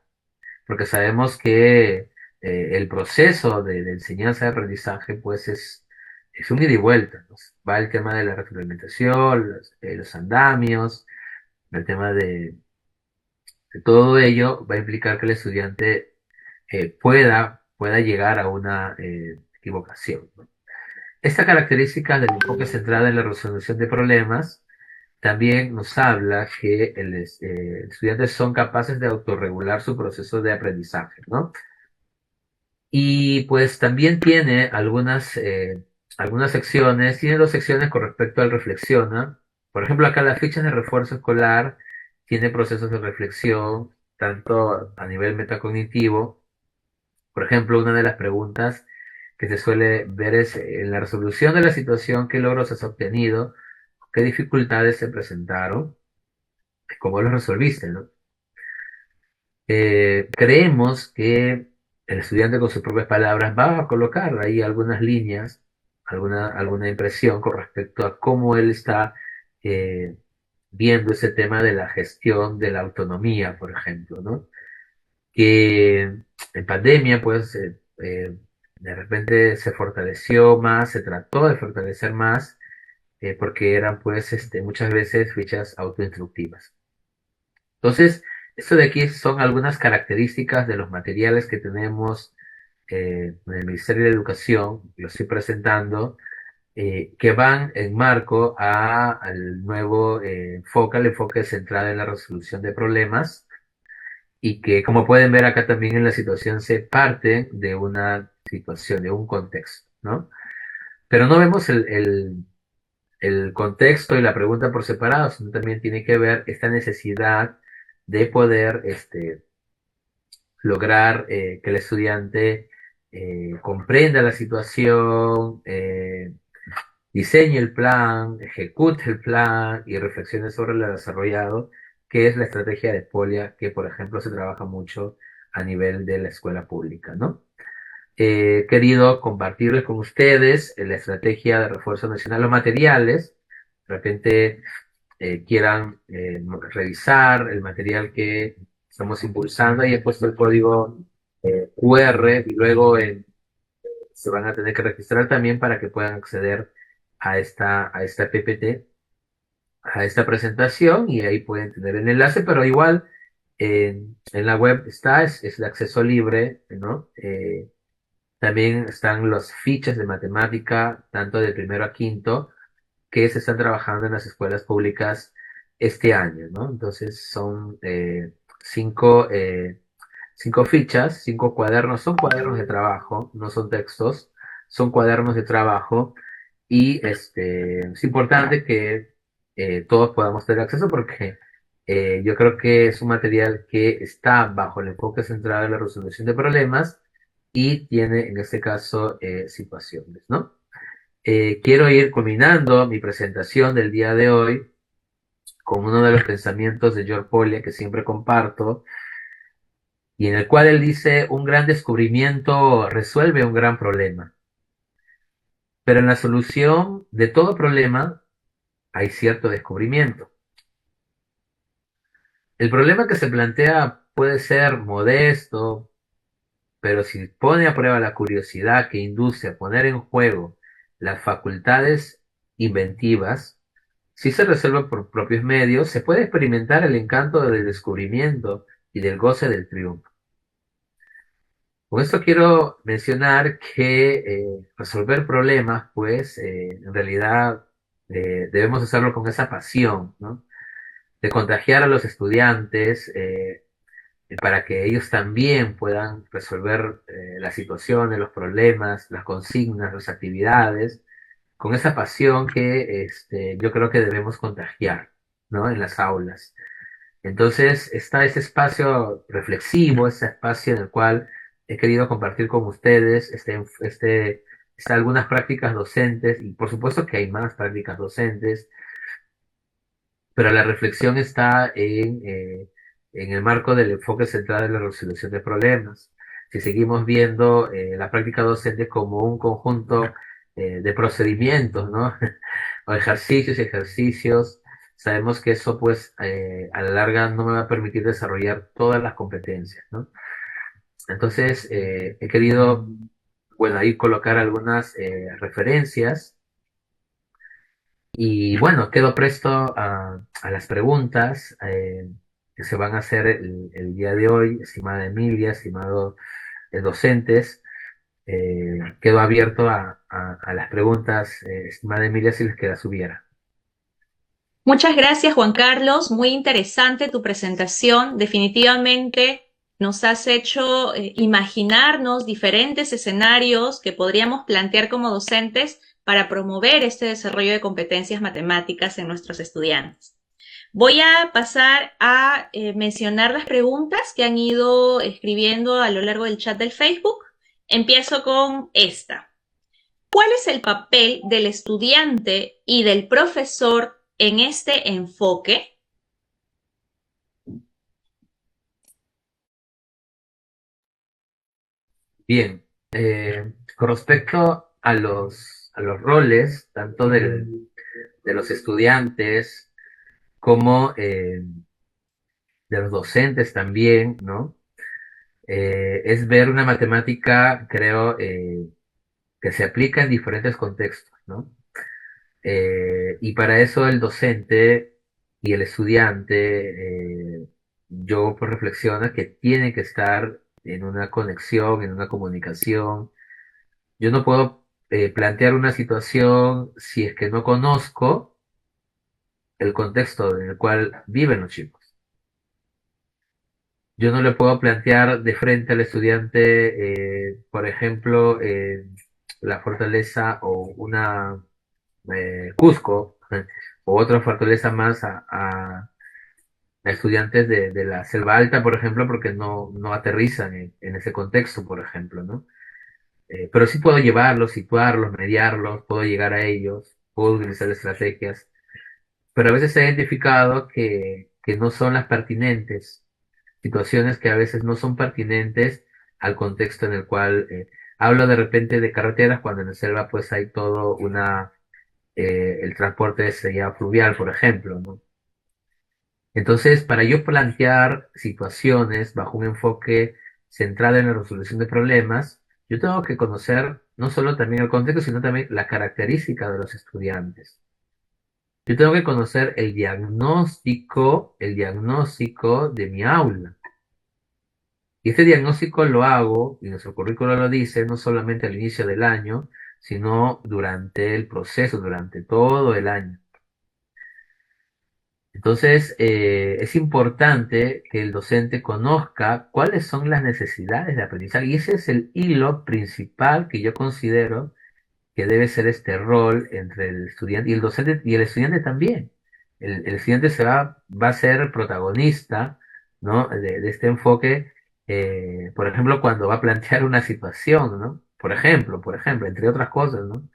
porque sabemos que el proceso de enseñanza y aprendizaje, pues es un ida y vuelta, ¿no? Va el tema de la retroalimentación, los andamios, el tema de todo ello va a implicar que el estudiante pueda llegar a una equivocación, ¿no? Esta característica del enfoque centrado en la resolución de problemas también nos habla que estudiantes son capaces de autorregular su proceso de aprendizaje, ¿no? Y pues también tiene algunas secciones, tiene dos secciones con respecto al reflexiona. Por ejemplo, acá la ficha de refuerzo escolar tiene procesos de reflexión, tanto a nivel metacognitivo. Por ejemplo, una de las preguntas que se suele ver es en la resolución de la situación, qué logros has obtenido, qué dificultades se presentaron, cómo los resolviste, ¿no? Creemos que el estudiante con sus propias palabras va a colocar ahí algunas líneas, alguna impresión con respecto a cómo él está eh, viendo ese tema de la gestión de la autonomía, por ejemplo, ¿no? Que en pandemia, pues, de repente se fortaleció más, se trató de fortalecer más, porque eran, pues, muchas veces fichas autoinstructivas. Entonces, esto de aquí son algunas características de los materiales que tenemos en el Ministerio de Educación, lo estoy presentando, que van en marco al nuevo enfoque, al enfoque centrado en la resolución de problemas y que, como pueden ver acá también en la situación, se parte de una situación, de un contexto, ¿no? Pero no vemos el contexto y la pregunta por separado, sino también tiene que ver esta necesidad de poder lograr que el estudiante comprenda la situación, diseñe el plan, ejecute el plan y reflexione sobre lo desarrollado, que es la estrategia de Polia, que por ejemplo se trabaja mucho a nivel de la escuela pública, ¿no? He querido compartirles con ustedes la estrategia de refuerzo nacional, los materiales, de repente quieran revisar el material que estamos impulsando. Ahí he puesto el código QR y luego se van a tener que registrar también para que puedan acceder a esta PPT, a esta presentación y ahí pueden tener el enlace, pero igual en la web es de acceso libre, ¿no? También están las fichas de matemática, tanto de primero a quinto, que se están trabajando en las escuelas públicas este año, ¿no? Entonces son cinco, cinco fichas, cinco cuadernos, son cuadernos de trabajo, no son textos, son cuadernos de trabajo y es importante que todos podamos tener acceso porque yo creo que es un material que está bajo el enfoque centrado en la resolución de problemas y tiene en este caso situaciones, ¿no? Quiero ir culminando mi presentación del día de hoy con uno de los pensamientos de George Polya que siempre comparto y en el cual él dice, un gran descubrimiento resuelve un gran problema, pero en la solución de todo problema hay cierto descubrimiento. El problema que se plantea puede ser modesto, pero si pone a prueba la curiosidad que induce a poner en juego las facultades inventivas, si se resuelve por propios medios, se puede experimentar el encanto del descubrimiento y del goce del triunfo. Con esto quiero mencionar que resolver problemas, pues, en realidad debemos hacerlo con esa pasión, ¿no? De contagiar a los estudiantes para que ellos también puedan resolver las situaciones, los problemas, las consignas, las actividades, con esa pasión que yo creo que debemos contagiar, ¿no? En las aulas. Entonces está ese espacio reflexivo, ese espacio en el cual he querido compartir con ustedes algunas prácticas docentes, y por supuesto que hay más prácticas docentes, pero la reflexión está en el marco del enfoque central en la resolución de problemas. Si seguimos viendo la práctica docente como un conjunto de procedimientos, ¿no? O ejercicios y ejercicios, sabemos que eso pues a la larga no me va a permitir desarrollar todas las competencias, ¿no? Entonces he querido, bueno, ahí colocar algunas referencias y bueno, quedo presto a las preguntas que se van a hacer el día de hoy, estimada Emilia, estimados docentes. Quedo abierto a las preguntas, estimada Emilia, si les queda hubiera. Muchas gracias, Juan Carlos. Muy interesante tu presentación. Definitivamente nos has hecho imaginarnos diferentes escenarios que podríamos plantear como docentes para promover este desarrollo de competencias matemáticas en nuestros estudiantes. Voy a pasar a mencionar las preguntas que han ido escribiendo a lo largo del chat del Facebook. Empiezo con esta. ¿Cuál es el papel del estudiante y del profesor en este enfoque? Bien, con respecto a los roles, tanto de los estudiantes como de los docentes también, ¿no? Es ver una matemática, creo, que se aplica en diferentes contextos, ¿no? Y para eso el docente y el estudiante, yo pues reflexiono que tienen que estar en una conexión, en una comunicación. Yo no puedo plantear una situación si es que no conozco el contexto en el cual viven los chicos. Yo no le puedo plantear de frente al estudiante, por ejemplo, la fortaleza o una Cusco, o otra fortaleza más a estudiantes de la selva alta, por ejemplo, porque no aterrizan en ese contexto, por ejemplo, ¿no? Pero sí puedo llevarlos, situarlos, mediarlos, puedo llegar a ellos, puedo utilizar estrategias, pero a veces he identificado que no son las pertinentes, situaciones que a veces no son pertinentes al contexto en el cual hablo de repente de carreteras, cuando en la selva pues hay todo el transporte sería fluvial, por ejemplo, ¿no? Entonces, para yo plantear situaciones bajo un enfoque centrado en la resolución de problemas, yo tengo que conocer no solo también el contexto, sino también la característica de los estudiantes. Yo tengo que conocer el diagnóstico de mi aula. Y este diagnóstico lo hago, y nuestro currículo lo dice, no solamente al inicio del año, sino durante el proceso, durante todo el año. Entonces, es importante que el docente conozca cuáles son las necesidades de aprendizaje y ese es el hilo principal que yo considero que debe ser este rol entre el estudiante y el docente y el estudiante también. El estudiante va a ser protagonista, ¿no? De este enfoque, por ejemplo, cuando va a plantear una situación, ¿no? Por ejemplo, entre otras cosas, ¿no?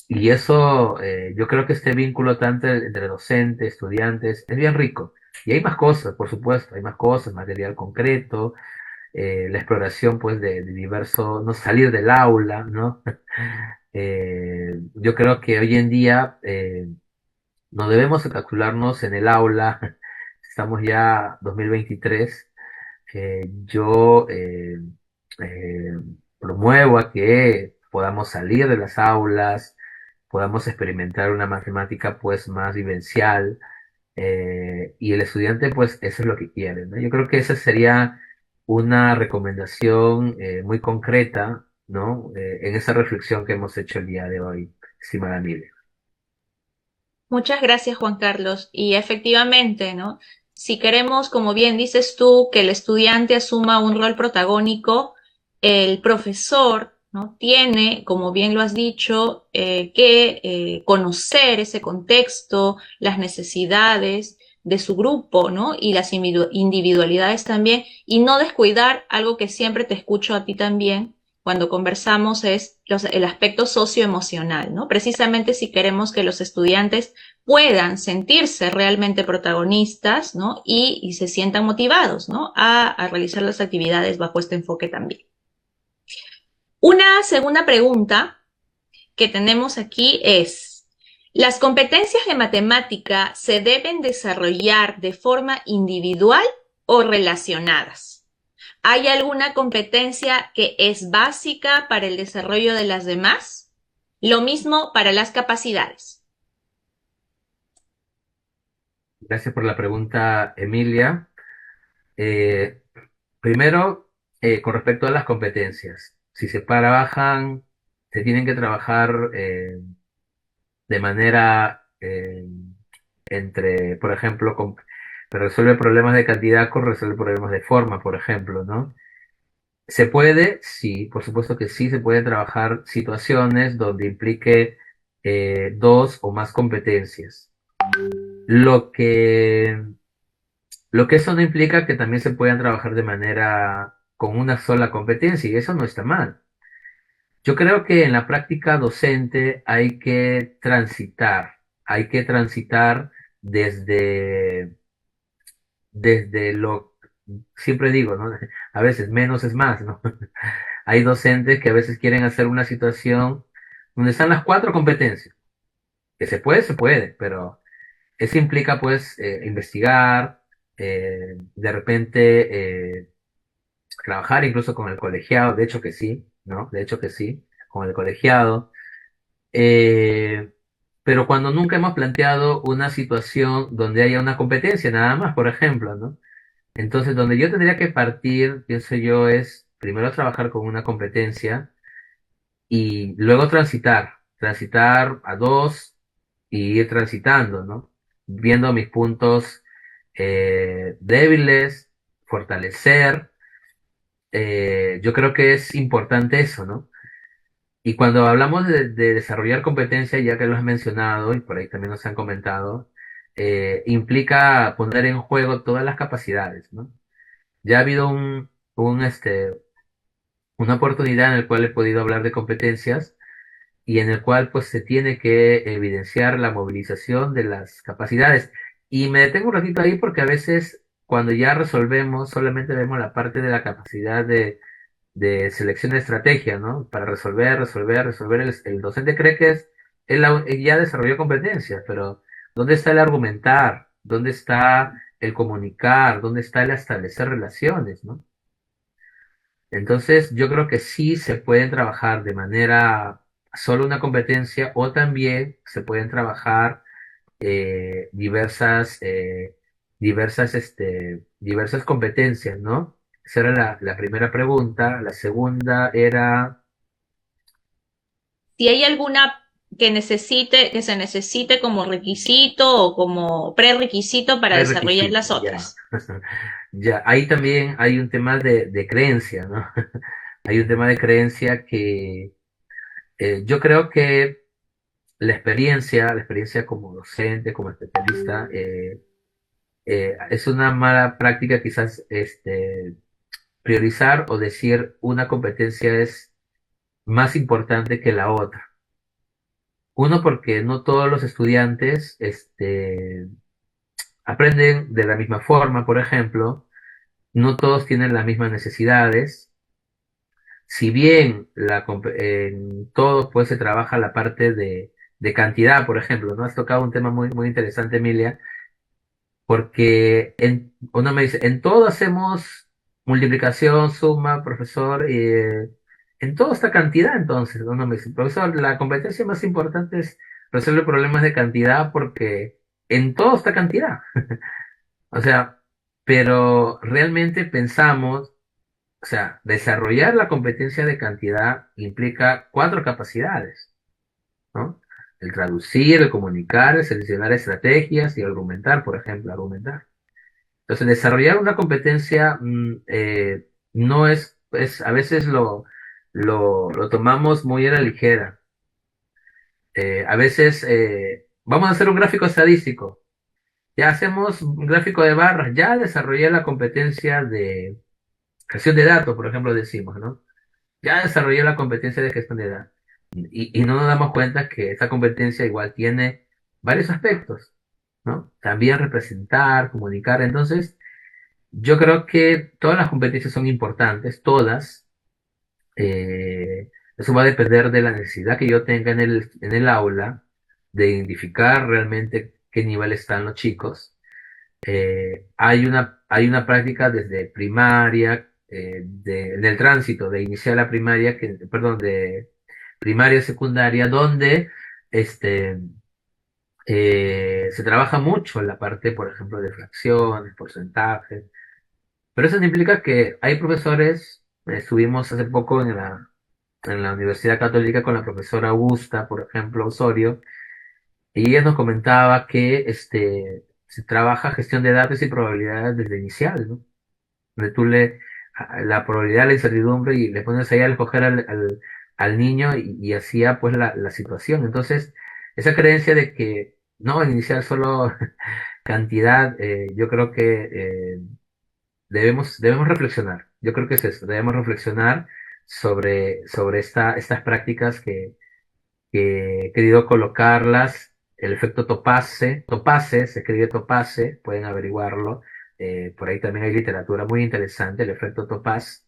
Y eso, yo creo que este vínculo tanto entre docentes, estudiantes, es bien rico. Y hay más cosas, por supuesto, hay más cosas, material concreto, la exploración, pues, de diverso, no salir del aula, ¿no? Yo creo que hoy en día no debemos encapsularnos en el aula. Estamos ya 2023. Yo eh, promuevo a que podamos salir de las aulas, podamos experimentar una matemática pues más vivencial y el estudiante pues eso es lo que quiere, ¿no? Yo creo que esa sería una recomendación muy concreta, ¿no? En esa reflexión que hemos hecho el día de hoy, estimada Mile. Muchas gracias, Juan Carlos. Y efectivamente, ¿no? Si queremos, como bien dices tú, que el estudiante asuma un rol protagónico, el profesor, ¿no? Tiene, como bien lo has dicho, que conocer ese contexto, las necesidades de su grupo, ¿no? Y las individualidades también, y no descuidar algo que siempre te escucho a ti también cuando conversamos es el aspecto socioemocional, ¿no? Precisamente si queremos que los estudiantes puedan sentirse realmente protagonistas, ¿no? Y se sientan motivados, ¿no? A realizar las actividades bajo este enfoque también. Una segunda pregunta que tenemos aquí es, ¿las competencias de matemática se deben desarrollar de forma individual o relacionadas? ¿Hay alguna competencia que es básica para el desarrollo de las demás? Lo mismo para las capacidades. Gracias por la pregunta, Emilia. Eh, Primero, con respecto a las competencias, si se trabajan, se tienen que trabajar de manera entre, por ejemplo, resolver problemas de cantidad con resolver problemas de forma, por ejemplo, ¿no? ¿Se puede? Sí, por supuesto que sí, se pueden trabajar situaciones donde implique dos o más competencias. Lo que, lo que eso no implica que también se puedan trabajar de manera con una sola competencia, y eso no está mal. Yo creo que en la práctica docente hay que transitar desde, desde lo, siempre digo, ¿no? A veces menos es más, ¿no? Hay docentes que a veces quieren hacer una situación donde están las cuatro competencias. Que se puede, pero eso implica pues investigar, de repente trabajar incluso con el colegiado, de hecho que sí, ¿no? De hecho que sí, con el colegiado. Eh, pero cuando nunca hemos planteado una situación donde haya una competencia, nada más, por ejemplo, ¿no? Entonces, donde yo tendría que partir, pienso yo, es primero trabajar con una competencia y luego transitar a dos y ir transitando, ¿no? Viendo mis puntos débiles, fortalecer. Yo creo que es importante eso, ¿no? Y cuando hablamos de desarrollar competencia, ya que lo has mencionado y por ahí también nos han comentado, implica poner en juego todas las capacidades, ¿no? Ya ha habido una oportunidad en la cual he podido hablar de competencias y en el cual pues se tiene que evidenciar la movilización de las capacidades. Y me detengo un ratito ahí porque a veces cuando ya resolvemos solamente vemos la parte de la capacidad de selección de estrategia, ¿no? Para resolver. El docente cree que él ya desarrolló competencias, pero ¿dónde está el argumentar? ¿Dónde está el comunicar? ¿Dónde está el establecer relaciones, ¿no? Entonces, yo creo que sí se pueden trabajar de manera solo una competencia o también se pueden trabajar diversas competencias, ¿no? Esa era la primera pregunta. La segunda era, Si hay alguna que se necesite como requisito o como prerequisito para desarrollar Prerequisito, las ya. otras. Ya, ahí también hay un tema de creencia, ¿no? Hay un tema de creencia que yo creo que la experiencia como docente, como especialista, es una mala práctica quizás priorizar o decir una competencia es más importante que la otra. Uno, porque no todos los estudiantes aprenden de la misma forma, por ejemplo, no todos tienen las mismas necesidades. Si bien en todo pues se trabaja la parte de cantidad, por ejemplo, ¿no? Has tocado un tema muy, muy interesante, Emilia, porque uno me dice, en todo hacemos multiplicación, suma, profesor, en todo está cantidad, entonces uno me dice, profesor, la competencia más importante es resolver problemas de cantidad porque en todo está cantidad. O sea, pero realmente pensamos, o sea, desarrollar la competencia de cantidad implica cuatro capacidades, ¿no? El traducir, el comunicar, el seleccionar estrategias y argumentar, por ejemplo, argumentar. Entonces, desarrollar una competencia no a veces lo tomamos muy a la ligera. A veces vamos a hacer un gráfico estadístico. Ya hacemos un gráfico de barras, ya desarrollé la competencia de gestión de datos, por ejemplo, decimos, ¿no? Ya desarrollé la competencia de gestión de datos. Y no nos damos cuenta que esa competencia igual tiene varios aspectos, ¿no? También representar, comunicar. Entonces, yo creo que todas las competencias son importantes, todas. Eso va a depender de la necesidad que yo tenga en el aula, de identificar realmente qué nivel están los chicos. Hay una práctica desde primaria, en el tránsito de iniciar la primaria, perdón, de primaria a secundaria, donde este, se trabaja mucho en la parte, por ejemplo, de fracciones, porcentajes, pero eso no implica que hay profesores, estuvimos hace poco en la Universidad Católica con la profesora Augusta, por ejemplo, Osorio, y ella nos comentaba que se trabaja gestión de datos y probabilidades desde inicial, ¿no? Donde la probabilidad, la incertidumbre, y le pones ahí a escoger al niño y hacía pues la situación. Entonces, esa creencia de que no, en inicial solo cantidad, yo creo que debemos reflexionar. Yo creo que es eso, debemos reflexionar sobre estas prácticas que he querido colocarlas. El efecto Topace, se escribe Topace, pueden averiguarlo. Por ahí también hay literatura muy interesante, el efecto Topaz.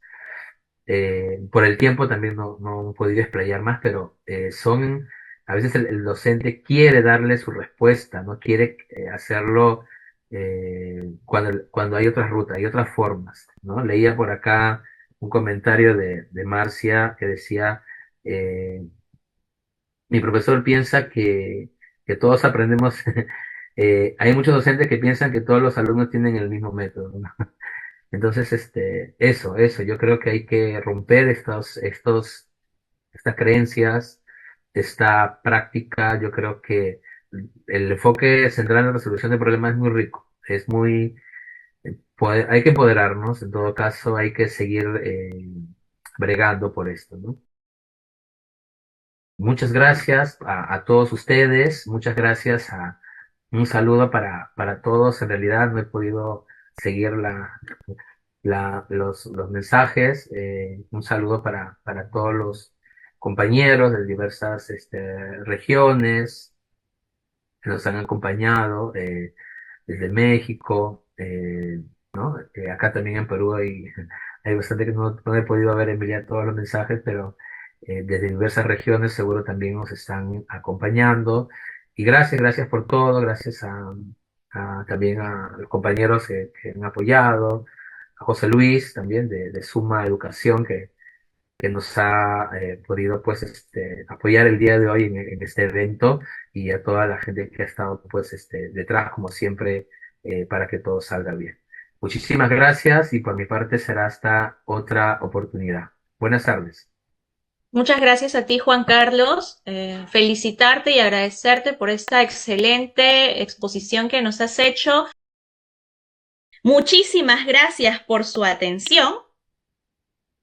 Por el tiempo también no he podido explayar más, pero a veces el docente quiere darle su respuesta, no quiere hacerlo cuando hay otras rutas, hay otras formas, ¿no? Leía por acá un comentario de Marcia que decía, eh, mi profesor piensa que todos aprendemos, hay muchos docentes que piensan que todos los alumnos tienen el mismo método, ¿no? Entonces, eso, yo creo que hay que romper estas creencias, esta práctica. Yo creo que el enfoque central en la resolución de problemas es muy rico, hay que empoderarnos, en todo caso, hay que seguir bregando por esto, ¿no? Muchas gracias a todos ustedes, muchas gracias un saludo para todos. En realidad no he podido seguir los mensajes. Un saludo para todos los compañeros de diversas regiones que nos han acompañado desde México, ¿no? Acá también en Perú hay bastante que no he podido ver enviar todos los mensajes, pero desde diversas regiones seguro también nos están acompañando. Y gracias por todo, gracias también a los compañeros que han apoyado, a José Luis también de Suma Educación que nos ha podido pues apoyar el día de hoy en este evento, y a toda la gente que ha estado pues detrás como siempre para que todo salga bien. Muchísimas gracias, y por mi parte será hasta otra oportunidad. Buenas tardes. Muchas gracias a ti, Juan Carlos. Felicitarte y agradecerte por esta excelente exposición que nos has hecho. Muchísimas gracias por su atención.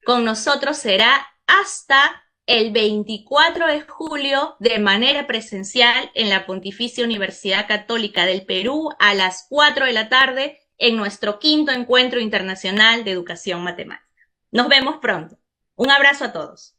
Con nosotros será hasta el 24 de julio de manera presencial en la Pontificia Universidad Católica del Perú a las 4 de la tarde en nuestro quinto encuentro internacional de educación matemática. Nos vemos pronto. Un abrazo a todos.